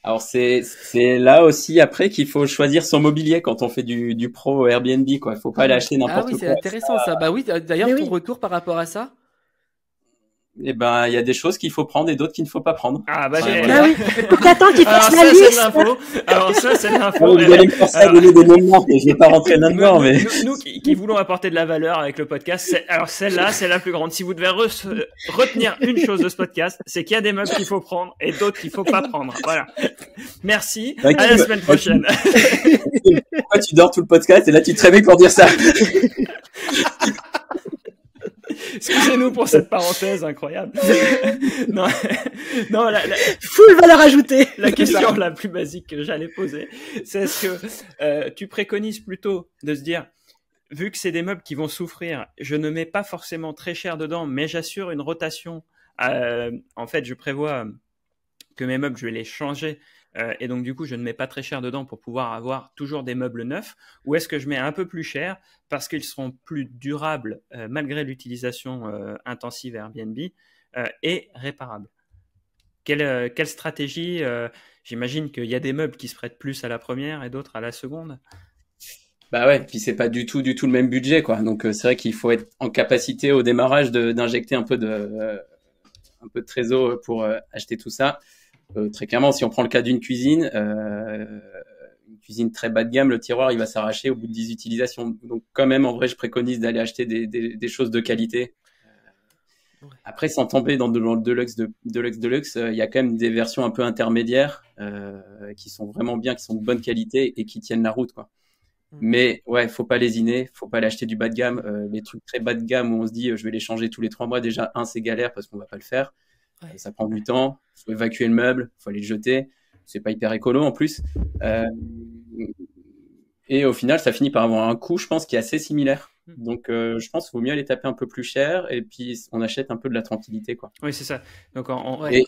Alors c'est là aussi après qu'il faut choisir son mobilier quand on fait du pro Airbnb, quoi. Il faut pas l'acheter n'importe quoi. Ah oui, c'est intéressant ça. Bah oui, d'ailleurs, ton retour par rapport à ça? Eh ben, il y a des choses qu'il faut prendre et d'autres qu'il ne faut pas prendre. Ah, bah, oui. T'attends qu'il fasse la liste. Alors, ça, c'est l'info. Vous allez me forcer à donner des noms de marques et je vais pas rentrer là-dedans, mais. Nous qui voulons apporter de la valeur avec le podcast, alors celle-là, c'est la plus grande. Si vous devez retenir une chose de ce podcast, c'est qu'il y a des meubles qu'il faut prendre et d'autres qu'il faut pas prendre. Voilà. Merci. À la semaine prochaine. Pourquoi tu dors tout le podcast et là tu te réveilles pour dire ça? Excusez-nous pour cette parenthèse incroyable. non, full valeur ajoutée. La question la plus basique que j'allais poser, c'est est-ce que tu préconises plutôt de se dire, vu que c'est des meubles qui vont souffrir, je ne mets pas forcément très cher dedans, mais j'assure une rotation. En fait, je prévois que mes meubles, je vais les changer. Et donc, du coup, je ne mets pas très cher dedans pour pouvoir avoir toujours des meubles neufs. Ou est-ce que je mets un peu plus cher parce qu'ils seront plus durables malgré l'utilisation intensive Airbnb et réparables? Quelle stratégie J'imagine qu'il y a des meubles qui se prêtent plus à la première et d'autres à la seconde. Bah ouais, puis c'est pas du tout le même budget, quoi. Donc c'est vrai qu'il faut être en capacité au démarrage d'injecter un peu de trésor pour acheter tout ça. Très clairement, si on prend le cas d'une cuisine très bas de gamme, le tiroir il va s'arracher au bout de 10 utilisations. Donc quand même, en vrai, je préconise d'aller acheter des choses de qualité. Après, sans tomber dans le deluxe, il y a quand même des versions un peu intermédiaires qui sont vraiment bien, qui sont de bonne qualité et qui tiennent la route, quoi. Mais ouais, faut pas lésiner, faut pas aller acheter du bas de gamme. Les trucs très bas de gamme où on se dit je vais les changer tous les 3 mois, déjà c'est galère parce qu'on va pas le faire. Ça prend du temps, faut évacuer le meuble, faut aller le jeter, c'est pas hyper écolo en plus. Et au final, ça finit par avoir un coût, je pense, qui est assez similaire. Donc, je pense qu'il vaut mieux aller taper un peu plus cher et puis on achète un peu de la tranquillité, quoi. Oui, c'est ça. Donc, et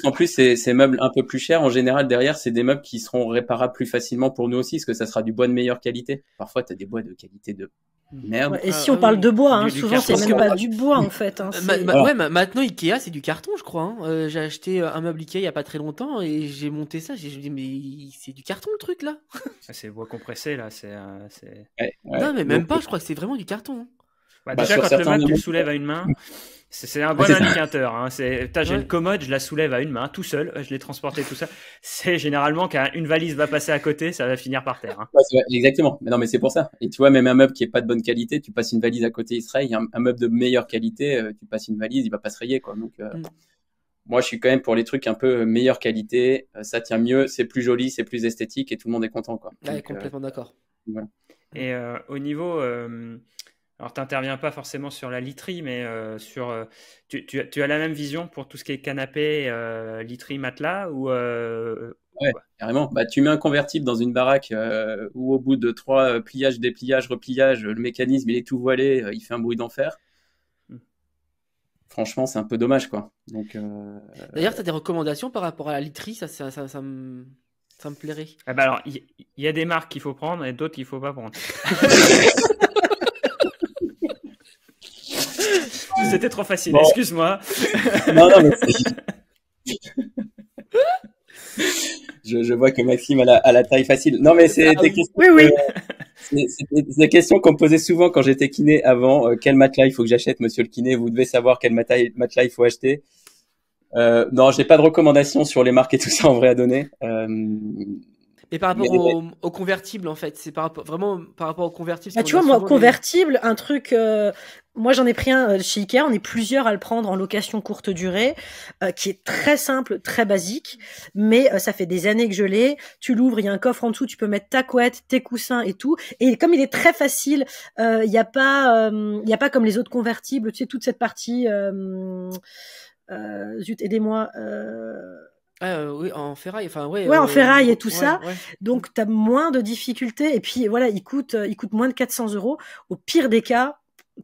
en plus, ces meubles un peu plus chers, en général, derrière, c'est des meubles qui seront réparables plus facilement pour nous aussi, parce que ça sera du bois de meilleure qualité. Parfois, tu as des bois de qualité de merde. Et si on parle de bois, souvent, c'est même pas du bois, en fait. Maintenant, Ikea, c'est du carton, je crois. J'ai acheté un meuble Ikea il y a pas très longtemps et j'ai monté ça. J'ai dit, mais c'est du carton, le truc, là. C'est bois compressé, là. Non, mais même pas, je crois que c'est vraiment du carton. Déjà, quand le meuble, tu le soulèves à une main, c'est un bon indicateur. J'ai une commode, je la soulève à une main, tout seul. Je l'ai transporté tout seul. C'est généralement qu'une valise va passer à côté, ça va finir par terre. Exactement. Mais non, mais c'est pour ça. Et tu vois, même un meuble qui est pas de bonne qualité, tu passes une valise à côté, il se raye. Un meuble de meilleure qualité, tu passes une valise, il va pas se rayer, quoi. Donc, moi, je suis quand même pour les trucs un peu meilleure qualité. Ça tient mieux, c'est plus joli, c'est plus esthétique et tout le monde est content, quoi. Donc, complètement d'accord. Voilà. Et au niveau... Alors, tu n'interviens pas forcément sur la literie, mais tu as la même vision pour tout ce qui est canapé, literie, matelas ou Ouais, carrément. Tu mets un convertible dans une baraque où au bout de 3 pliages, dépliages, repliages, le mécanisme il est tout voilé, il fait un bruit d'enfer. Franchement, c'est un peu dommage, quoi. Donc, D'ailleurs, tu as des recommandations par rapport à la literie, ça me plairait. Alors, il y a des marques qu'il faut prendre et d'autres qu'il ne faut pas prendre. C'était trop facile, excuse-moi. Non, mais je vois que Maxime a la taille facile. Non, mais c'est des questions. Oui. C'est des questions qu'on me posait souvent quand j'étais kiné avant. Quel matelas il faut que j'achète, monsieur le kiné? Vous devez savoir quel matelas il faut acheter. Non, j'ai pas de recommandations sur les marques et tout ça en vrai à donner. Et par rapport au convertible, en fait, c'est vraiment par rapport au convertible. Tu vois, moi, convertible, un truc. Moi, j'en ai pris un chez Ikea. On est plusieurs à le prendre en location courte durée, qui est très simple, très basique. Mais ça fait des années que je l'ai. Tu l'ouvres, il y a un coffre en dessous. Tu peux mettre ta couette, tes coussins et tout. Et comme il est très facile, il y a pas comme les autres convertibles. Tu sais, toute cette partie. Zut, aidez-moi. Oui, en ferraille, enfin en ferraille et tout ça. Ouais. Donc t'as moins de difficultés et puis voilà, il coûte moins de 400 €. Au pire des cas,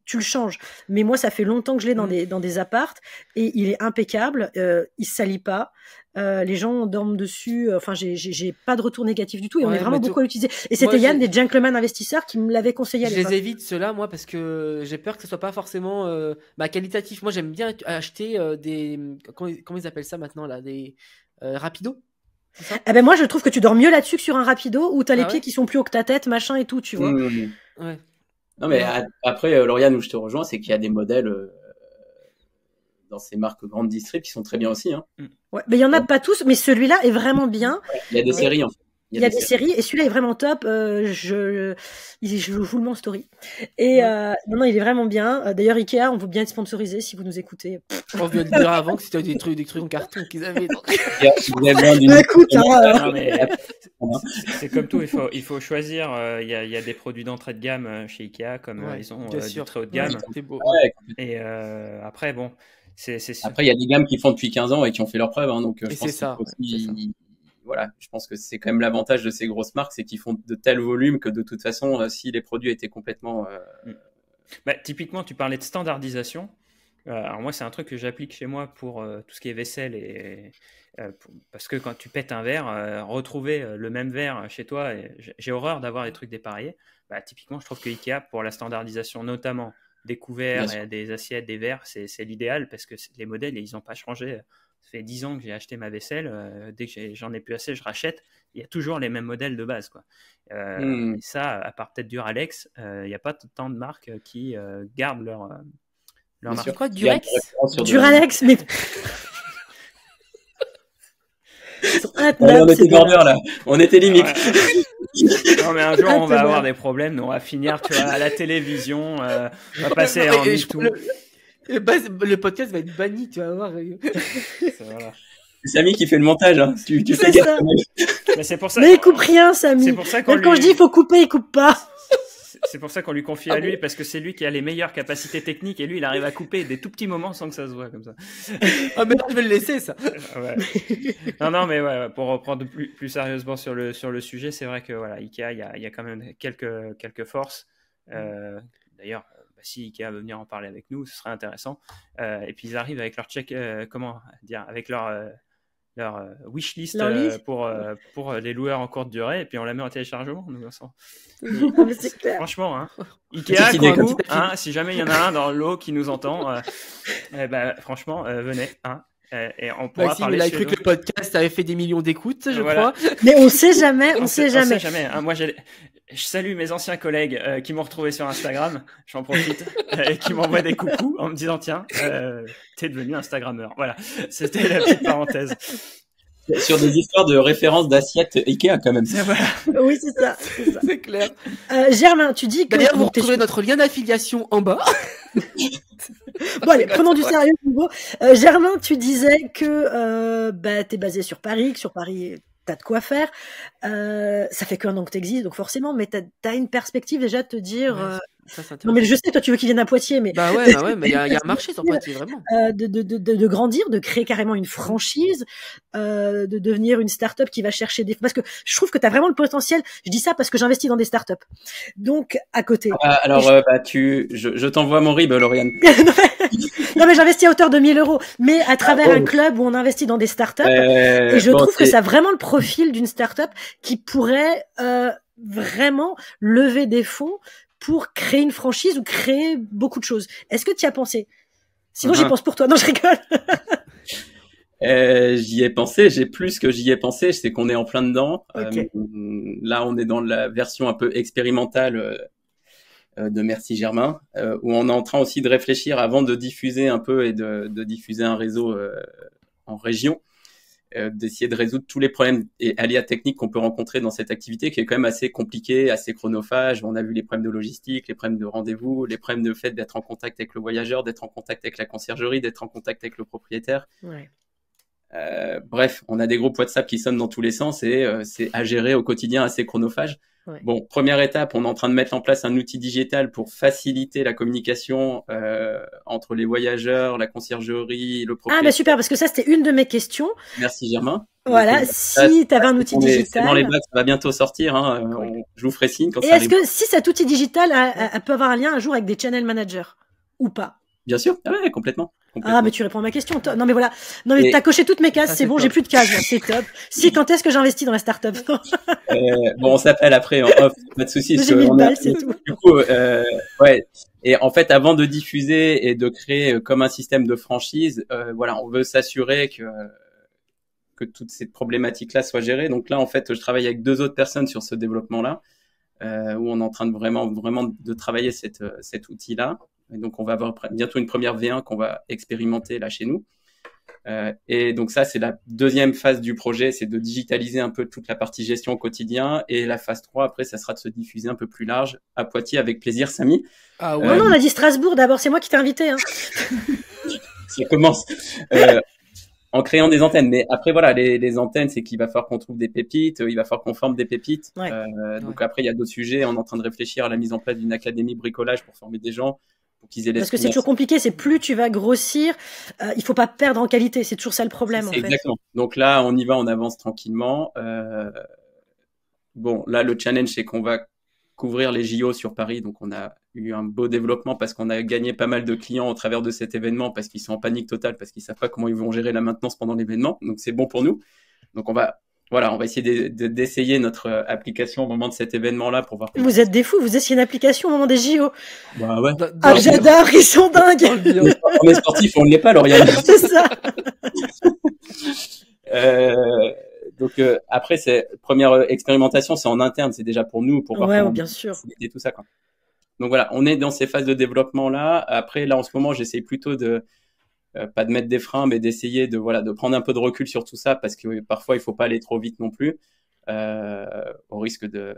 tu le changes. Mais moi, ça fait longtemps que je l'ai dans des appartes et il est impeccable. Il se salit pas. Les gens dorment dessus. Enfin, j'ai pas de retour négatif du tout et on est vraiment beaucoup à l'utiliser. Et c'était Yann des Gentleman Investisseurs qui me l'avait conseillé à l'époque. Je les évite ceux-là, moi, parce que j'ai peur que ce soit pas forcément qualitatif. Moi, j'aime bien acheter des comment ils appellent ça maintenant là, des rapido. Moi je trouve que tu dors mieux là-dessus que sur un rapido où t'as les pieds qui sont plus hauts que ta tête, machin et tout, tu vois. Ouais. Non mais après Lauriane, où je te rejoins, c'est qu'il y a des modèles dans ces marques grandes distrib qui sont très bien aussi. Hein. Ouais, mais il y en a pas tous, mais celui-là est vraiment bien. Il y a des séries en fait. Il y a des séries et celui-là est vraiment top. Je vous le mets en story. Et non, il est vraiment bien. D'ailleurs, Ikea, on veut bien être sponsorisé si vous nous écoutez. On vient de dire avant que c'était des trucs en carton qu'ils avaient. Écoute, c'est comme tout. Il faut choisir. Il y a des produits d'entrée de gamme chez Ikea, comme ils ont du très haut de gamme. Et après, bon. Après, il y a des gammes qui font depuis 15 ans et qui ont fait leurs preuves. Hein, donc, je pense ça. Voilà, je pense que c'est quand même l'avantage de ces grosses marques, c'est qu'ils font de tels volumes que de toute façon, si les produits étaient complètement... typiquement, tu parlais de standardisation. Alors moi, c'est un truc que j'applique chez moi pour tout ce qui est vaisselle. Parce que quand tu pètes un verre, retrouver le même verre chez toi, j'ai horreur d'avoir des trucs dépareillés. Typiquement, je trouve que Ikea, pour la standardisation, notamment des couverts, des assiettes, des verres, c'est l'idéal parce que les modèles, ils n'ont pas changé. Ça fait 10 ans que j'ai acheté ma vaisselle. Dès que j'en ai plus assez, je rachète. Il y a toujours les mêmes modèles de base, quoi. Et ça, à part peut-être Duralex, il n'y a pas tant de marques qui gardent leur marque. C'est quoi, Durex? Duralex, mais... on était border là. On était limite. Non, mais un jour, on va avoir des problèmes. Nous, on va finir, tu vois, à la télévision. On va passer en MeToo. Le podcast va être banni, tu vas voir. Voilà. C'est Samy qui fait le montage. Hein. Tu fais gaffe. Mais c'est pour ça. Mais il coupe rien, Samy. C'est pour ça quand je dis il faut couper, il coupe pas. C'est pour ça qu'on lui confie à lui, parce que c'est lui qui a les meilleures capacités techniques et lui, il arrive à couper des tout petits moments sans que ça se voit comme ça. Mais je vais le laisser, ça. Ouais. Non, mais pour reprendre plus sérieusement sur le sujet, c'est vrai que voilà, Ikea, il y a quand même quelques forces. D'ailleurs, si Ikea veut venir en parler avec nous, ce serait intéressant. Et puis ils arrivent avec leur avec leur wishlist pour les loueurs en courte durée, et puis on la met en téléchargement. Franchement, hein, Ikea, si jamais il y en a un dans l'eau qui nous entend, franchement, venez. Hein, et on pourra parler. Il a cru que le podcast avait fait des millions d'écoutes, je crois. Mais on sait jamais, on sait jamais. Hein. Moi, je salue mes anciens collègues qui m'ont retrouvé sur Instagram, j'en profite, et qui m'envoient des coucous en me disant tiens, t'es devenu Instagrammeur. Voilà, c'était la petite parenthèse. Sur des histoires de références d'assiettes Ikea quand même. Voilà. Oui, c'est ça. C'est clair. Germain, tu dis que... D'ailleurs, vous retrouvez notre lien d'affiliation en bas. Bon, allez, prenons du sérieux. Germain, tu disais que t'es basé sur Paris, que sur Paris... T'as de quoi faire. Ça fait qu'un an que t'existes, donc forcément, mais t'as une perspective déjà de te dire. Non, mais je sais, toi, tu veux qu'ils viennent à Poitiers, mais. Bah ouais, mais il y a un marché sur Poitiers, vraiment. De grandir, de créer carrément une franchise, de devenir une start-up qui va chercher des. Parce que je trouve que t'as vraiment le potentiel. Je dis ça parce que j'investis dans des start-up. Donc, à côté. Je t'envoie mon RIB, Lauriane. Non, mais j'investis à hauteur de 1 000 €, mais à travers un club où on investit dans des startups. Et je trouve que ça a vraiment le profil d'une startup qui pourrait vraiment lever des fonds pour créer une franchise ou créer beaucoup de choses. Est-ce que tu y as pensé? Sinon, j'y pense pour toi. Non, je rigole. J'y ai pensé, j'ai plus que j'y ai pensé, c'est qu'on est en plein dedans. Okay. Là, on est dans la version un peu expérimentale de Merci Germain, où on est en train aussi de réfléchir avant de diffuser un peu et de diffuser un réseau en région. d'essayer de résoudre tous les problèmes et aléas techniques qu'on peut rencontrer dans cette activité qui est quand même assez compliquée, assez chronophage. On a vu les problèmes de logistique, les problèmes de rendez-vous, les problèmes de fait d'être en contact avec le voyageur, d'être en contact avec la conciergerie, d'être en contact avec le propriétaire. Ouais. Bref, on a des groupes WhatsApp qui sonnent dans tous les sens et c'est à gérer au quotidien assez chronophage. Ouais. Bon, première étape, on est en train de mettre en place un outil digital pour faciliter la communication entre les voyageurs, la conciergerie, le propriétaire. Ah, bah super, parce que ça, c'était une de mes questions. Merci Germain. Voilà, Donc, si tu avais un outil digital. C'est dans les bacs, ça va bientôt sortir. Je vous ferai signe quand Et ça est-ce arrive. que si cet outil digital peut avoir un lien un jour avec des channel managers ou pas? Bien sûr, ouais, complètement. Ah, mais tu réponds à ma question. Non, mais voilà. Non, mais t'as coché toutes mes cases. C'est bon, top. j'ai plus de cases. Là. C'est top. Si, quand est-ce que j'investis dans la startup? Bon, on s'appelle après en off, pas de soucis. J'ai 1000 balles, c'est tout. Du coup, ouais. Et en fait, avant de diffuser et de créer comme un système de franchise, voilà, on veut s'assurer que toutes ces problématiques-là soient gérées. Donc là, en fait, je travaille avec 2 autres personnes sur ce développement-là, où on est en train de vraiment de travailler cet outil-là. Et donc, on va avoir bientôt une première V1 qu'on va expérimenter là chez nous. Et donc ça, c'est la deuxième phase du projet, c'est de digitaliser un peu toute la partie gestion au quotidien. Et la phase 3, après, ça sera de se diffuser un peu plus large à Poitiers avec plaisir, Samy. Ah ouais. Non, on a dit Strasbourg d'abord. C'est moi qui t'ai invité. Hein. Ça commence en créant des antennes. Mais après, voilà, les antennes, c'est qu'il va falloir qu'on trouve des pépites, il va falloir qu'on forme des pépites. Ouais. Donc après, il y a d'autres sujets. On est en train de réfléchir à la mise en place d'une académie bricolage pour former des gens. Parce que c'est toujours compliqué, c'est plus tu vas grossir, il faut pas perdre en qualité, c'est toujours ça le problème en fait. Exactement. Donc là, on y va, on avance tranquillement. Bon, là, le challenge, c'est qu'on va couvrir les JO sur Paris. Donc on a eu un beau développement parce qu'on a gagné pas mal de clients au travers de cet événement parce qu'ils sont en panique totale, parce qu'ils savent pas comment ils vont gérer la maintenance pendant l'événement. Donc c'est bon pour nous. Donc on va essayer d'essayer notre application au moment de cet événement-là pour voir. Vous êtes des fous, vous essayez une application au moment des JO. Bah ouais. Ah, j'adore, ils sont dingues. On est sportif, on ne l'est pas, Lauriane. C'est ça. Donc après, première expérimentation, c'est en interne, c'est déjà pour nous, pour voir comment bien sûr. Et tout ça, quoi. Donc voilà, on est dans ces phases de développement là. Après, là en ce moment, j'essaie plutôt de pas de mettre des freins, mais d'essayer de prendre un peu de recul sur tout ça, parce que parfois il faut pas aller trop vite non plus, au risque de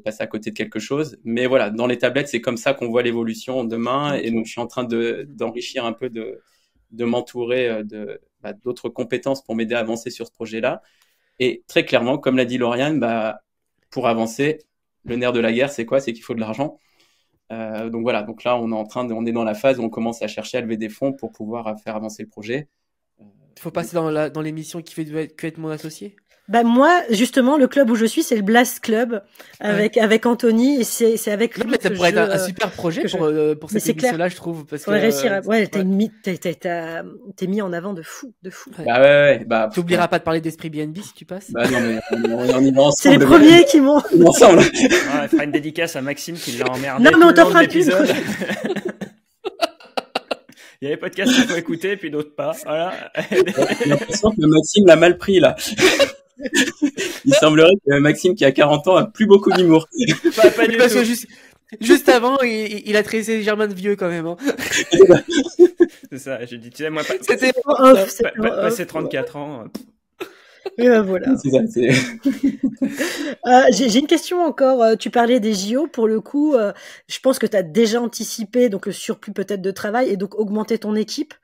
passer à côté de quelque chose. Mais voilà, dans les tablettes, c'est comme ça qu'on voit l'évolution demain, et donc je suis en train d'enrichir un peu, de m'entourer d'autres compétences pour m'aider à avancer sur ce projet-là. Et très clairement, comme l'a dit Lauriane, pour avancer, le nerf de la guerre, c'est quoi? C'est qu'il faut de l'argent. Donc voilà, donc là on est dans la phase où on commence à chercher à lever des fonds pour pouvoir faire avancer le projet. Il faut passer dans l'émission qui fait que être mon associé. Bah moi, justement, le club où je suis, c'est le Blast Club avec Anthony, et c'est avec lui. Mais ça pourrait être un super projet pour cette émission-là, je trouve, parce que réussir. T'es mis en avant de fou. Ouais. Bah ouais. T'oublieras pas de parler d'Esprit BNB si tu passes. Bah non, mais on y va ensemble. C'est les premiers qui m'ont. Ensemble. Ouais, fera une dédicace à Maxime qui l'a emmerdé. Non, mais on t'en fera l'épisode. Il y a les podcasts qu'il faut écouter, puis d'autres pas. Voilà. J'ai l'impression que Maxime l'a mal pris là. Il semblerait que Maxime, qui a 40 ans, a plus beaucoup d'humour. Pas du Parce tout. que juste avant, il a traité Germain de vieux quand même. Hein. C'est ça, j'ai dit, tu sais, moi, C'était passer 34 ans. Et ben voilà. C'est ça, j'ai une question encore. Tu parlais des JO. Pour le coup, je pense que tu as déjà anticipé donc le surplus peut-être de travail et donc augmenter ton équipe.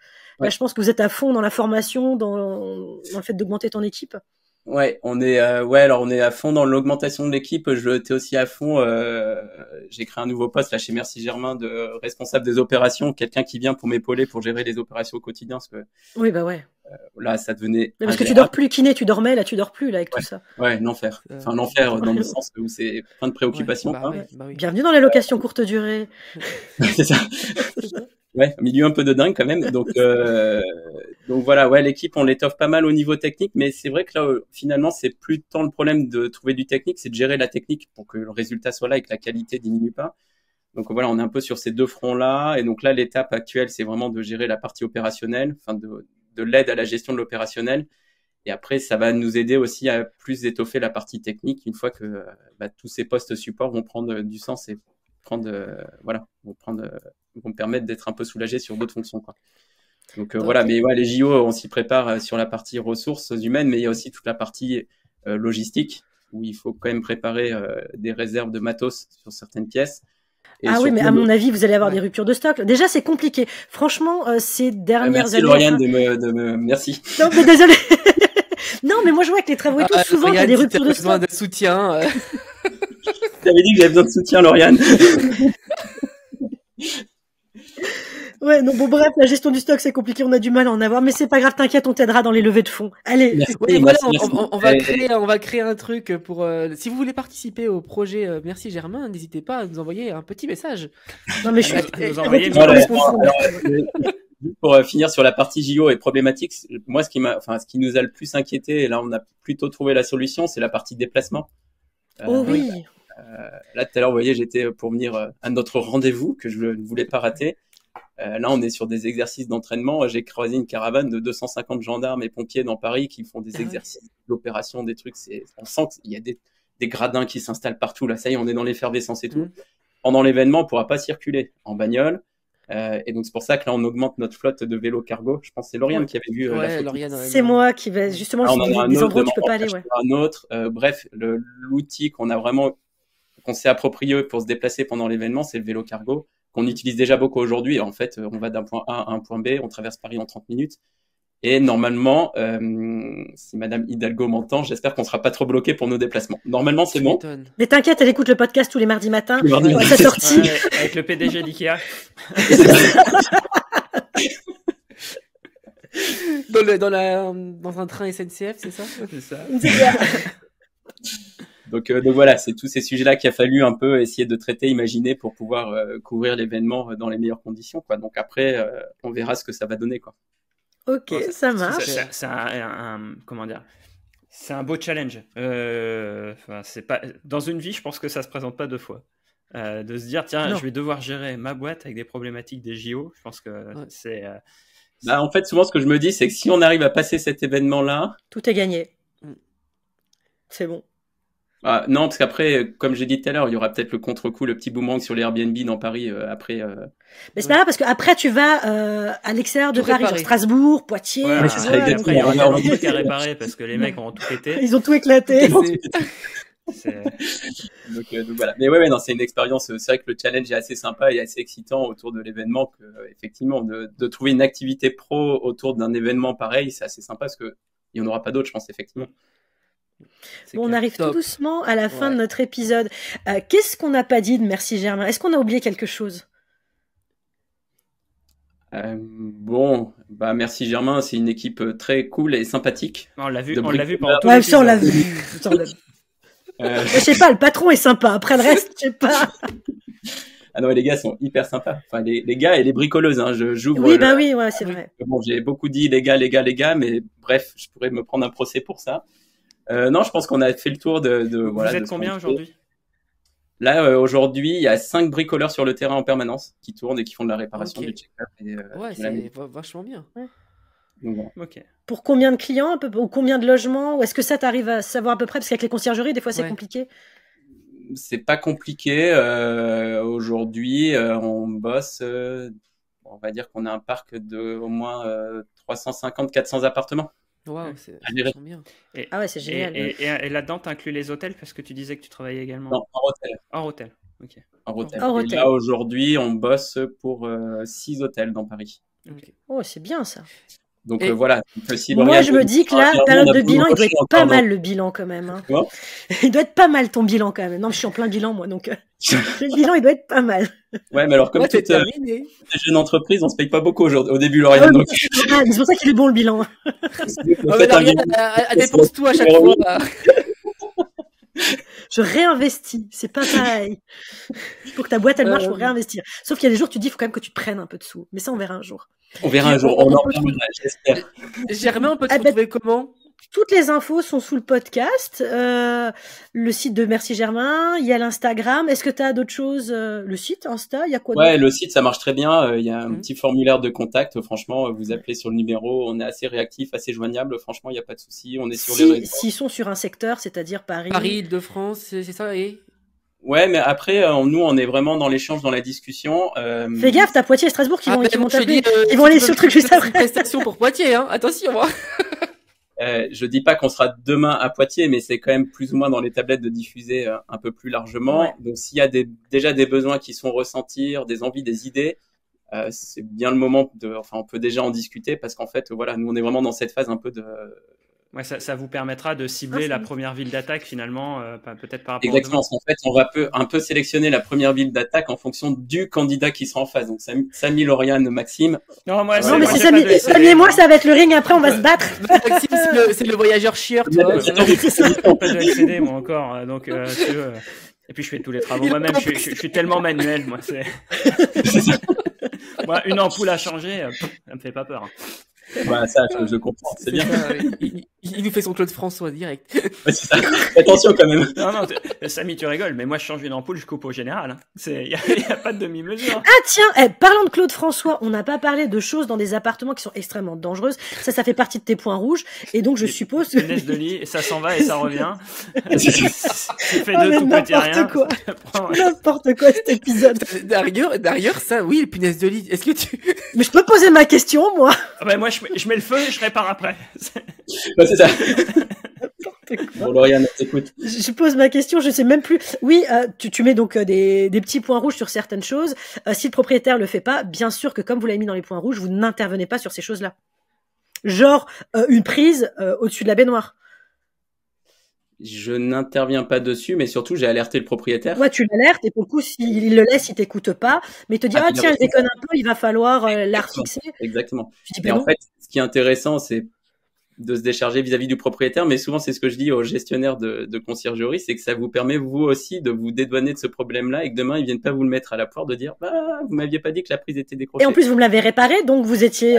Ouais. Là, je pense que vous êtes à fond dans la formation, dans le fait d'augmenter ton équipe. Ouais, on est à fond dans l'augmentation de l'équipe. T'es aussi à fond. J'ai créé un nouveau poste là chez Merci Germain de responsable des opérations, quelqu'un qui vient pour m'épauler pour gérer les opérations au quotidien, parce que oui, bah ouais. Là ça devenait. Mais parce que tu dors plus, kiné, tu dormais, là tu dors plus là avec tout ça. Ouais, l'enfer. Enfin l'enfer dans le sens où c'est plein de préoccupations. Oui. Bienvenue dans les locations courte durée. C'est ça. Ouais, milieu un peu de dingue quand même. Donc voilà, ouais, l'équipe, on l'étoffe pas mal au niveau technique, mais c'est vrai que là, finalement, c'est plus tant le problème de trouver du technique, c'est de gérer la technique pour que le résultat soit là et que la qualité diminue pas. Donc voilà, on est un peu sur ces deux fronts-là. Et donc là, l'étape actuelle, c'est vraiment de gérer la partie opérationnelle, enfin de l'aide à la gestion de l'opérationnel. Et après, ça va nous aider aussi à plus étoffer la partie technique une fois que tous ces postes support vont prendre du sens et vont me permettre d'être un peu soulagé sur d'autres fonctions, quoi. Donc voilà, mais ouais, les JO, on s'y prépare sur la partie ressources humaines, mais il y a aussi toute la partie logistique où il faut quand même préparer des réserves de matos sur certaines pièces. Et oui, mais à mon avis, vous allez avoir des ruptures de stock. Déjà, c'est compliqué. Franchement, ces dernières merci années. Lauriane de me... Merci. Non, mais désolé. Non, mais moi je vois que les travaux et tout, souvent il y a des ruptures de besoin stock. de soutien. T'avais dit que j'avais besoin de soutien, Lauriane. Ouais, non, bon, bref, la gestion du stock, c'est compliqué, on a du mal à en avoir, mais c'est pas grave, t'inquiète, on t'aidera dans les levées de fonds. Allez. Merci, Oui, voilà, merci. on va créer un truc pour. Si vous voulez participer au projet Merci Germain, n'hésitez pas à nous envoyer un petit message. Non, mais je suis. Nous envoyer Pour finir sur la partie JO et problématique, moi, ce qui nous a le plus inquiété, et là, on a plutôt trouvé la solution, c'est la partie déplacement. Oh oui. Là, tout à l'heure, vous voyez, j'étais pour venir à notre rendez-vous que je ne voulais pas rater. Là, on est sur des exercices d'entraînement. J'ai croisé une caravane de 250 gendarmes et pompiers dans Paris qui font des exercices d'opération, des trucs. On sent qu'il y a des gradins qui s'installent partout. Là, ça y est, on est dans l'effervescence et tout. Pendant l'événement, on pourra pas circuler en bagnole. Et donc, c'est pour ça que là, on augmente notre flotte de vélos cargo. Je pense que c'est Lauriane qui avait vu la photo. Lauriane, c'est moi qui vais justement des endroits où tu peux pas aller. Ouais. Un autre. Bref, l'outil qu'on s'est approprié pour se déplacer pendant l'événement, c'est le vélo cargo, qu'on utilise déjà beaucoup aujourd'hui. En fait, on va d'un point A à un point B, on traverse Paris en 30 minutes. Et normalement, si Madame Hidalgo m'entend, j'espère qu'on sera pas trop bloqué pour nos déplacements. Normalement, c'est bon. Mais t'inquiète, elle écoute le podcast tous les mardis matins. Sa sortie. Avec le PDG d'Ikea. Dans un train SNCF, c'est ça? C'est ça. Donc voilà, c'est tous ces sujets-là qu'il a fallu un peu essayer de traiter, imaginer pour pouvoir couvrir l'événement dans les meilleures conditions, quoi. Donc après, on verra ce que ça va donner, quoi. Ok, ça marche. C'est comment dire, c'est un beau challenge. C'est pas dans une vie, je pense que ça se présente pas deux fois. De se dire tiens, je vais devoir gérer ma boîte avec des problématiques des JO. Je pense que c'est. En fait, souvent, ce que je me dis, c'est que si on arrive à passer cet événement-là, tout est gagné. C'est bon. Non, parce qu'après, comme j'ai dit tout à l'heure, il y aura peut-être le contre-coup, le petit boomerang sur les Airbnb dans Paris après. Mais c'est pas grave parce qu'après tu vas à l'extérieur de Paris, genre Strasbourg, Poitiers. Ouais, après, il y aura un truc à réparer parce que les mecs ont tout pété. Ils ont tout éclaté. Donc voilà. Mais ouais, non, c'est une expérience. C'est vrai que le challenge est assez sympa et assez excitant autour de l'événement. Que effectivement, de trouver une activité pro autour d'un événement pareil, c'est assez sympa parce que il y en aura pas d'autres, je pense effectivement. Bon, on arrive tout doucement à la fin de notre épisode. Qu'est-ce qu'on n'a pas dit de Merci Germain? Est-ce qu'on a oublié quelque chose? Merci Germain, c'est une équipe très cool et sympathique. On l'a vu pendant tout l'épisode. Ça, on l'a vu. Je sais pas, le patron est sympa. Après le reste, je sais pas. Ah non, les gars sont hyper sympas. Enfin, les gars et les bricoleuses, hein. J'ouvre. Oui, ouais, c'est vrai. Bon, j'ai beaucoup dit les gars, mais bref, je pourrais me prendre un procès pour ça. Non, je pense qu'on a fait le tour Vous êtes combien aujourd'hui? Là, aujourd'hui, il y a 5 bricoleurs sur le terrain en permanence qui tournent et qui font de la réparation du check-up. C'est vachement bien. Ouais. Donc, bon. Ok. Pour combien de clients ou combien de logements? Ou est-ce que ça t'arrive à savoir à peu près? Parce qu'avec les conciergeries, des fois, c'est compliqué. C'est pas compliqué. Aujourd'hui, on bosse. On va dire qu'on a un parc de au moins 350-400 appartements. Wow, c'est vachement bien. C'est génial. Et là-dedans, tu inclus les hôtels parce que tu disais que tu travaillais également. Non, hors hôtel. Hors hôtel. Ok. Hors hôtel. Et là, aujourd'hui, on bosse pour 6 hôtels dans Paris. Okay. Oh, c'est bien ça. Donc voilà. Moi, je me dis que là, période de bilan, il doit être pas mal le bilan quand même. Hein. Il doit être pas mal ton bilan quand même. Non, je suis en plein bilan moi, donc le bilan, il doit être pas mal. Ouais, mais alors comme toute jeune entreprise, on se paye pas beaucoup au début, Lauriane. Donc... c'est pour ça qu'il est bon le bilan. Elle dépense tout à chaque fois. Je réinvestis, c'est pas pareil. Pour que ta boîte elle marche, faut réinvestir. Sauf qu'il y a des jours, tu dis, il faut quand même que tu prennes un peu de sous. Mais ça, on verra un jour. On verra un jour. On en reviendra, j'espère. Germain, on peut te retrouver comment? Toutes les infos sont sous le podcast, le site de Merci Germain, il y a l'Instagram. Est-ce que tu as d'autres choses? Le site, Insta, il y a quoi d'autre? Ouais, le site, ça marche très bien. Il y a un petit formulaire de contact. Franchement, vous appelez sur le numéro. On est assez réactif, assez joignable. Franchement, il n'y a pas de souci. On est sur les réseaux. S'ils sont sur un secteur, c'est-à-dire Paris. Paris, Île-de-France, c'est ça, et Ouais, mais après, nous, on est vraiment dans l'échange, dans la discussion. Fais gaffe, t'as Poitiers et Strasbourg qui vont moi, je taper. dis, Ils vont aller sur le truc juste après. Prestation pour Poitiers, hein. Attention, hein. Je dis pas qu'on sera demain à Poitiers, mais c'est quand même plus ou moins dans les tablettes de diffuser un peu plus largement. Ouais. Donc, s'il y a déjà des besoins qui sont ressentis, des envies, des idées, c'est bien le moment on peut déjà en discuter parce qu'en fait, voilà, nous, on est vraiment dans cette phase un peu de. Ouais, ça vous permettra de cibler la première ville d'attaque finalement, peut-être par rapport Exactement. En fait, on va un peu sélectionner la première ville d'attaque en fonction du candidat qui sera en face. Donc, Samy, Lauriane, Maxime. Non, mais c'est Samy et moi, ça va être le ring. Après, on va se battre. Maxime, c'est le voyageur chieur, tu vois. Pas de LCD, moi encore. Donc, tu veux, et puis je fais tous les travaux moi-même. Je suis tellement manuel, moi. Moi, une ampoule à changer, ça me fait pas peur. Voilà, ça, je comprends, c'est bien. Ça, il nous fait son Claude François direct. Ouais, c'est ça. Attention quand même. Non, Samy, tu rigoles, mais moi je change une ampoule, je coupe au général. Il y a pas de demi-mesure. Ah tiens, parlant de Claude François, on n'a pas parlé de choses dans des appartements qui sont extrêmement dangereuses. Ça fait partie de tes points rouges. Et donc je suppose que... Punaise de lit, ça s'en va et ça revient. Tu fais de tout petit rien. Quoi. N'importe quoi cet épisode. D'ailleurs, ça, oui, les punaises de lit. Est-ce que tu... Mais je peux poser ma question, moi. Ah ben moi, je mets le feu et je répare après. Ouais, c'est ça. Bon, Lauriane, t'écoute. Je pose ma question, je sais même plus. Oui, tu mets donc des petits points rouges sur certaines choses. Si le propriétaire le fait pas, bien sûr que comme vous l'avez mis dans les points rouges, vous n'intervenez pas sur ces choses-là. Genre une prise au-dessus de la baignoire. Je n'interviens pas dessus, mais surtout, j'ai alerté le propriétaire. Ouais, tu l'alertes et pour le coup, s'il le laisse, il t'écoute pas, mais il te dit tiens, je déconne un peu, il va falloir la refixer. Exactement. Tu dis, et en fait, ce qui est intéressant, c'est de se décharger vis-à-vis du propriétaire, mais souvent, c'est ce que je dis aux gestionnaires de conciergerie, c'est que ça vous permet, vous aussi, de vous dédouaner de ce problème-là et que demain, ils viennent pas vous le mettre à la poire de dire, vous m'aviez pas dit que la prise était décrochée. Et en plus, vous me l'avez réparé, donc vous étiez...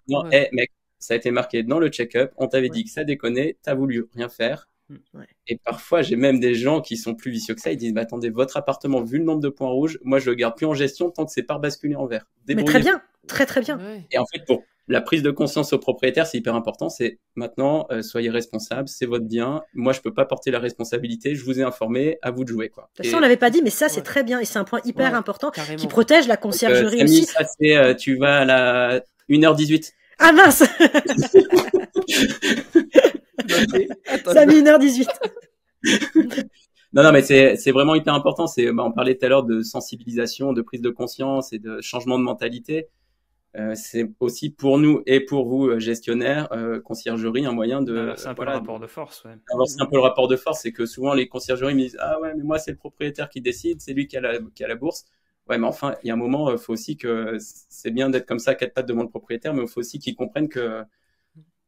Non, mec, ça a été marqué dans le check-up, on t'avait dit que ça déconnait, t'as voulu rien faire. Ouais. Et parfois, j'ai même des gens qui sont plus vicieux que ça. Ils disent, attendez, votre appartement, vu le nombre de points rouges, moi, je le garde plus en gestion tant que c'est pas basculé en vert. Mais très bien, très bien. Ouais. Et en fait, pour la prise de conscience au propriétaire, c'est hyper important. C'est maintenant, soyez responsable, c'est votre bien. Moi, je peux pas porter la responsabilité. Je vous ai informé, à vous de jouer, quoi. Ça, on l'avait pas dit, mais ça, c'est très bien. Et c'est un point hyper important carrément. qui protège la conciergerie Samy, aussi. ça, c'est, tu vas à la 1h18. Ah mince. Ça a mis 1h18. Non, mais c'est vraiment hyper important. On parlait tout à l'heure de sensibilisation, de prise de conscience et de changement de mentalité. C'est aussi pour nous et pour vous, gestionnaires, conciergerie, un moyen de... C'est un peu le rapport de force, ouais. Alors, c'est un peu le rapport de force, c'est que souvent les conciergeries me disent, ah ouais, mais moi c'est le propriétaire qui décide, c'est lui qui a la bourse. Ouais, mais enfin, il y a un moment, il faut aussi que c'est bien d'être comme ça, quatre pattes devant le propriétaire, mais il faut aussi qu'il comprenne que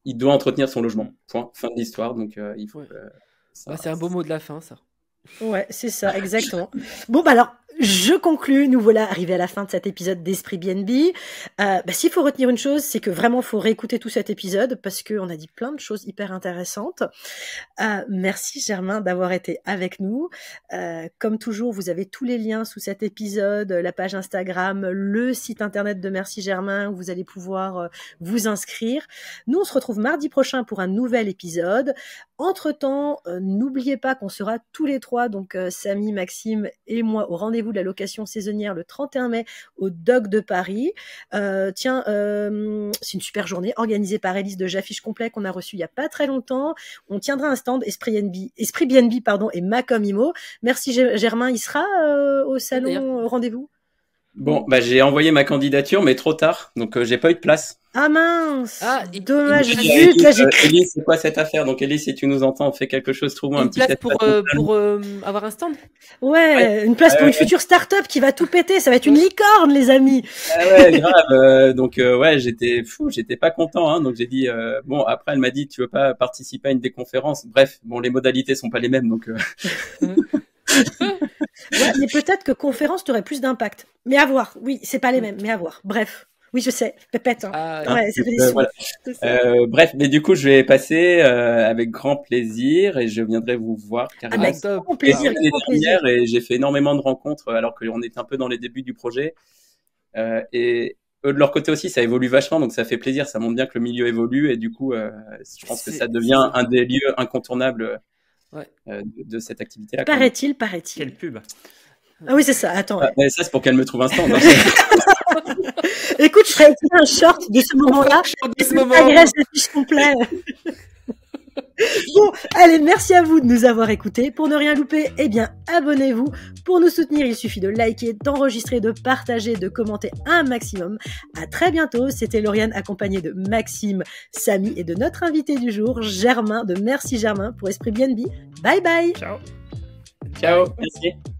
il doit entretenir son logement. Point. Fin de l'histoire. Donc, il faut. C'est un beau mot de la fin, ça. Ouais, c'est ça, exactement. Bon, alors, je conclus. Nous voilà arrivés à la fin de cet épisode d'Esprit BNB. S'il faut retenir une chose, c'est que vraiment, faut réécouter tout cet épisode parce qu'on a dit plein de choses hyper intéressantes. Merci Germain d'avoir été avec nous. Comme toujours, vous avez tous les liens sous cet épisode, la page Instagram, le site internet de Merci Germain où vous allez pouvoir vous inscrire. Nous, on se retrouve mardi prochain pour un nouvel épisode. Entre-temps, n'oubliez pas qu'on sera tous les trois, donc Samy, Maxime et moi, au rendez-vous de la location saisonnière le 31 mai au Dock de Paris. C'est une super journée organisée par Élise de J'affiche Complet qu'on a reçue il n'y a pas très longtemps. On tiendra un stand Esprit BNB et Macom Imo. Merci Germain, il sera au salon rendez-vous. Bon, j'ai envoyé ma candidature, mais trop tard, donc j'ai pas eu de place. Ah mince, dommage. Élise, c'est quoi cette affaire? Donc Élise, si tu nous entends, fais quelque chose, trouve-moi un petit place pour avoir un stand. Ouais, une place pour une future start-up qui va tout péter. Ça va être une licorne, les amis. Ah ouais, grave. Donc j'étais pas content. Hein, donc j'ai dit après elle m'a dit tu veux pas participer à une des conférences. Bref, les modalités sont pas les mêmes, donc. Ouais, mais peut-être que conférence t'aurait plus d'impact. Mais à voir. Oui, c'est pas les mêmes, mais à voir. Bref. Oui, je sais. Pépette. Hein. Ouais, ça fait des sous. Voilà. Bref, mais du coup, je vais passer avec grand plaisir et je viendrai vous voir. Avec grand plaisir. Et j'ai fait énormément de rencontres alors qu'on était un peu dans les débuts du projet. Et eux, de leur côté aussi, ça évolue vachement, donc ça fait plaisir. Ça montre bien que le milieu évolue et du coup, je pense que ça devient un des lieux incontournables de cette activité-là. Paraît-il. Quelle pub. Ah oui, c'est ça. Attends. Mais ça, c'est pour qu'elle me trouve un stand. Écoute, je ferai écrire un short de ce moment-là. Agresse le fiche complet. Bon, allez, merci à vous de nous avoir écoutés. Pour ne rien louper, eh bien, abonnez-vous. Pour nous soutenir, il suffit de liker, d'enregistrer, de partager, de commenter un maximum. À très bientôt. C'était Lauriane accompagnée de Maxime, Samy et de notre invité du jour, Germain, de Merci Germain pour Esprit BNB. Bye bye. Ciao. Ciao. Merci.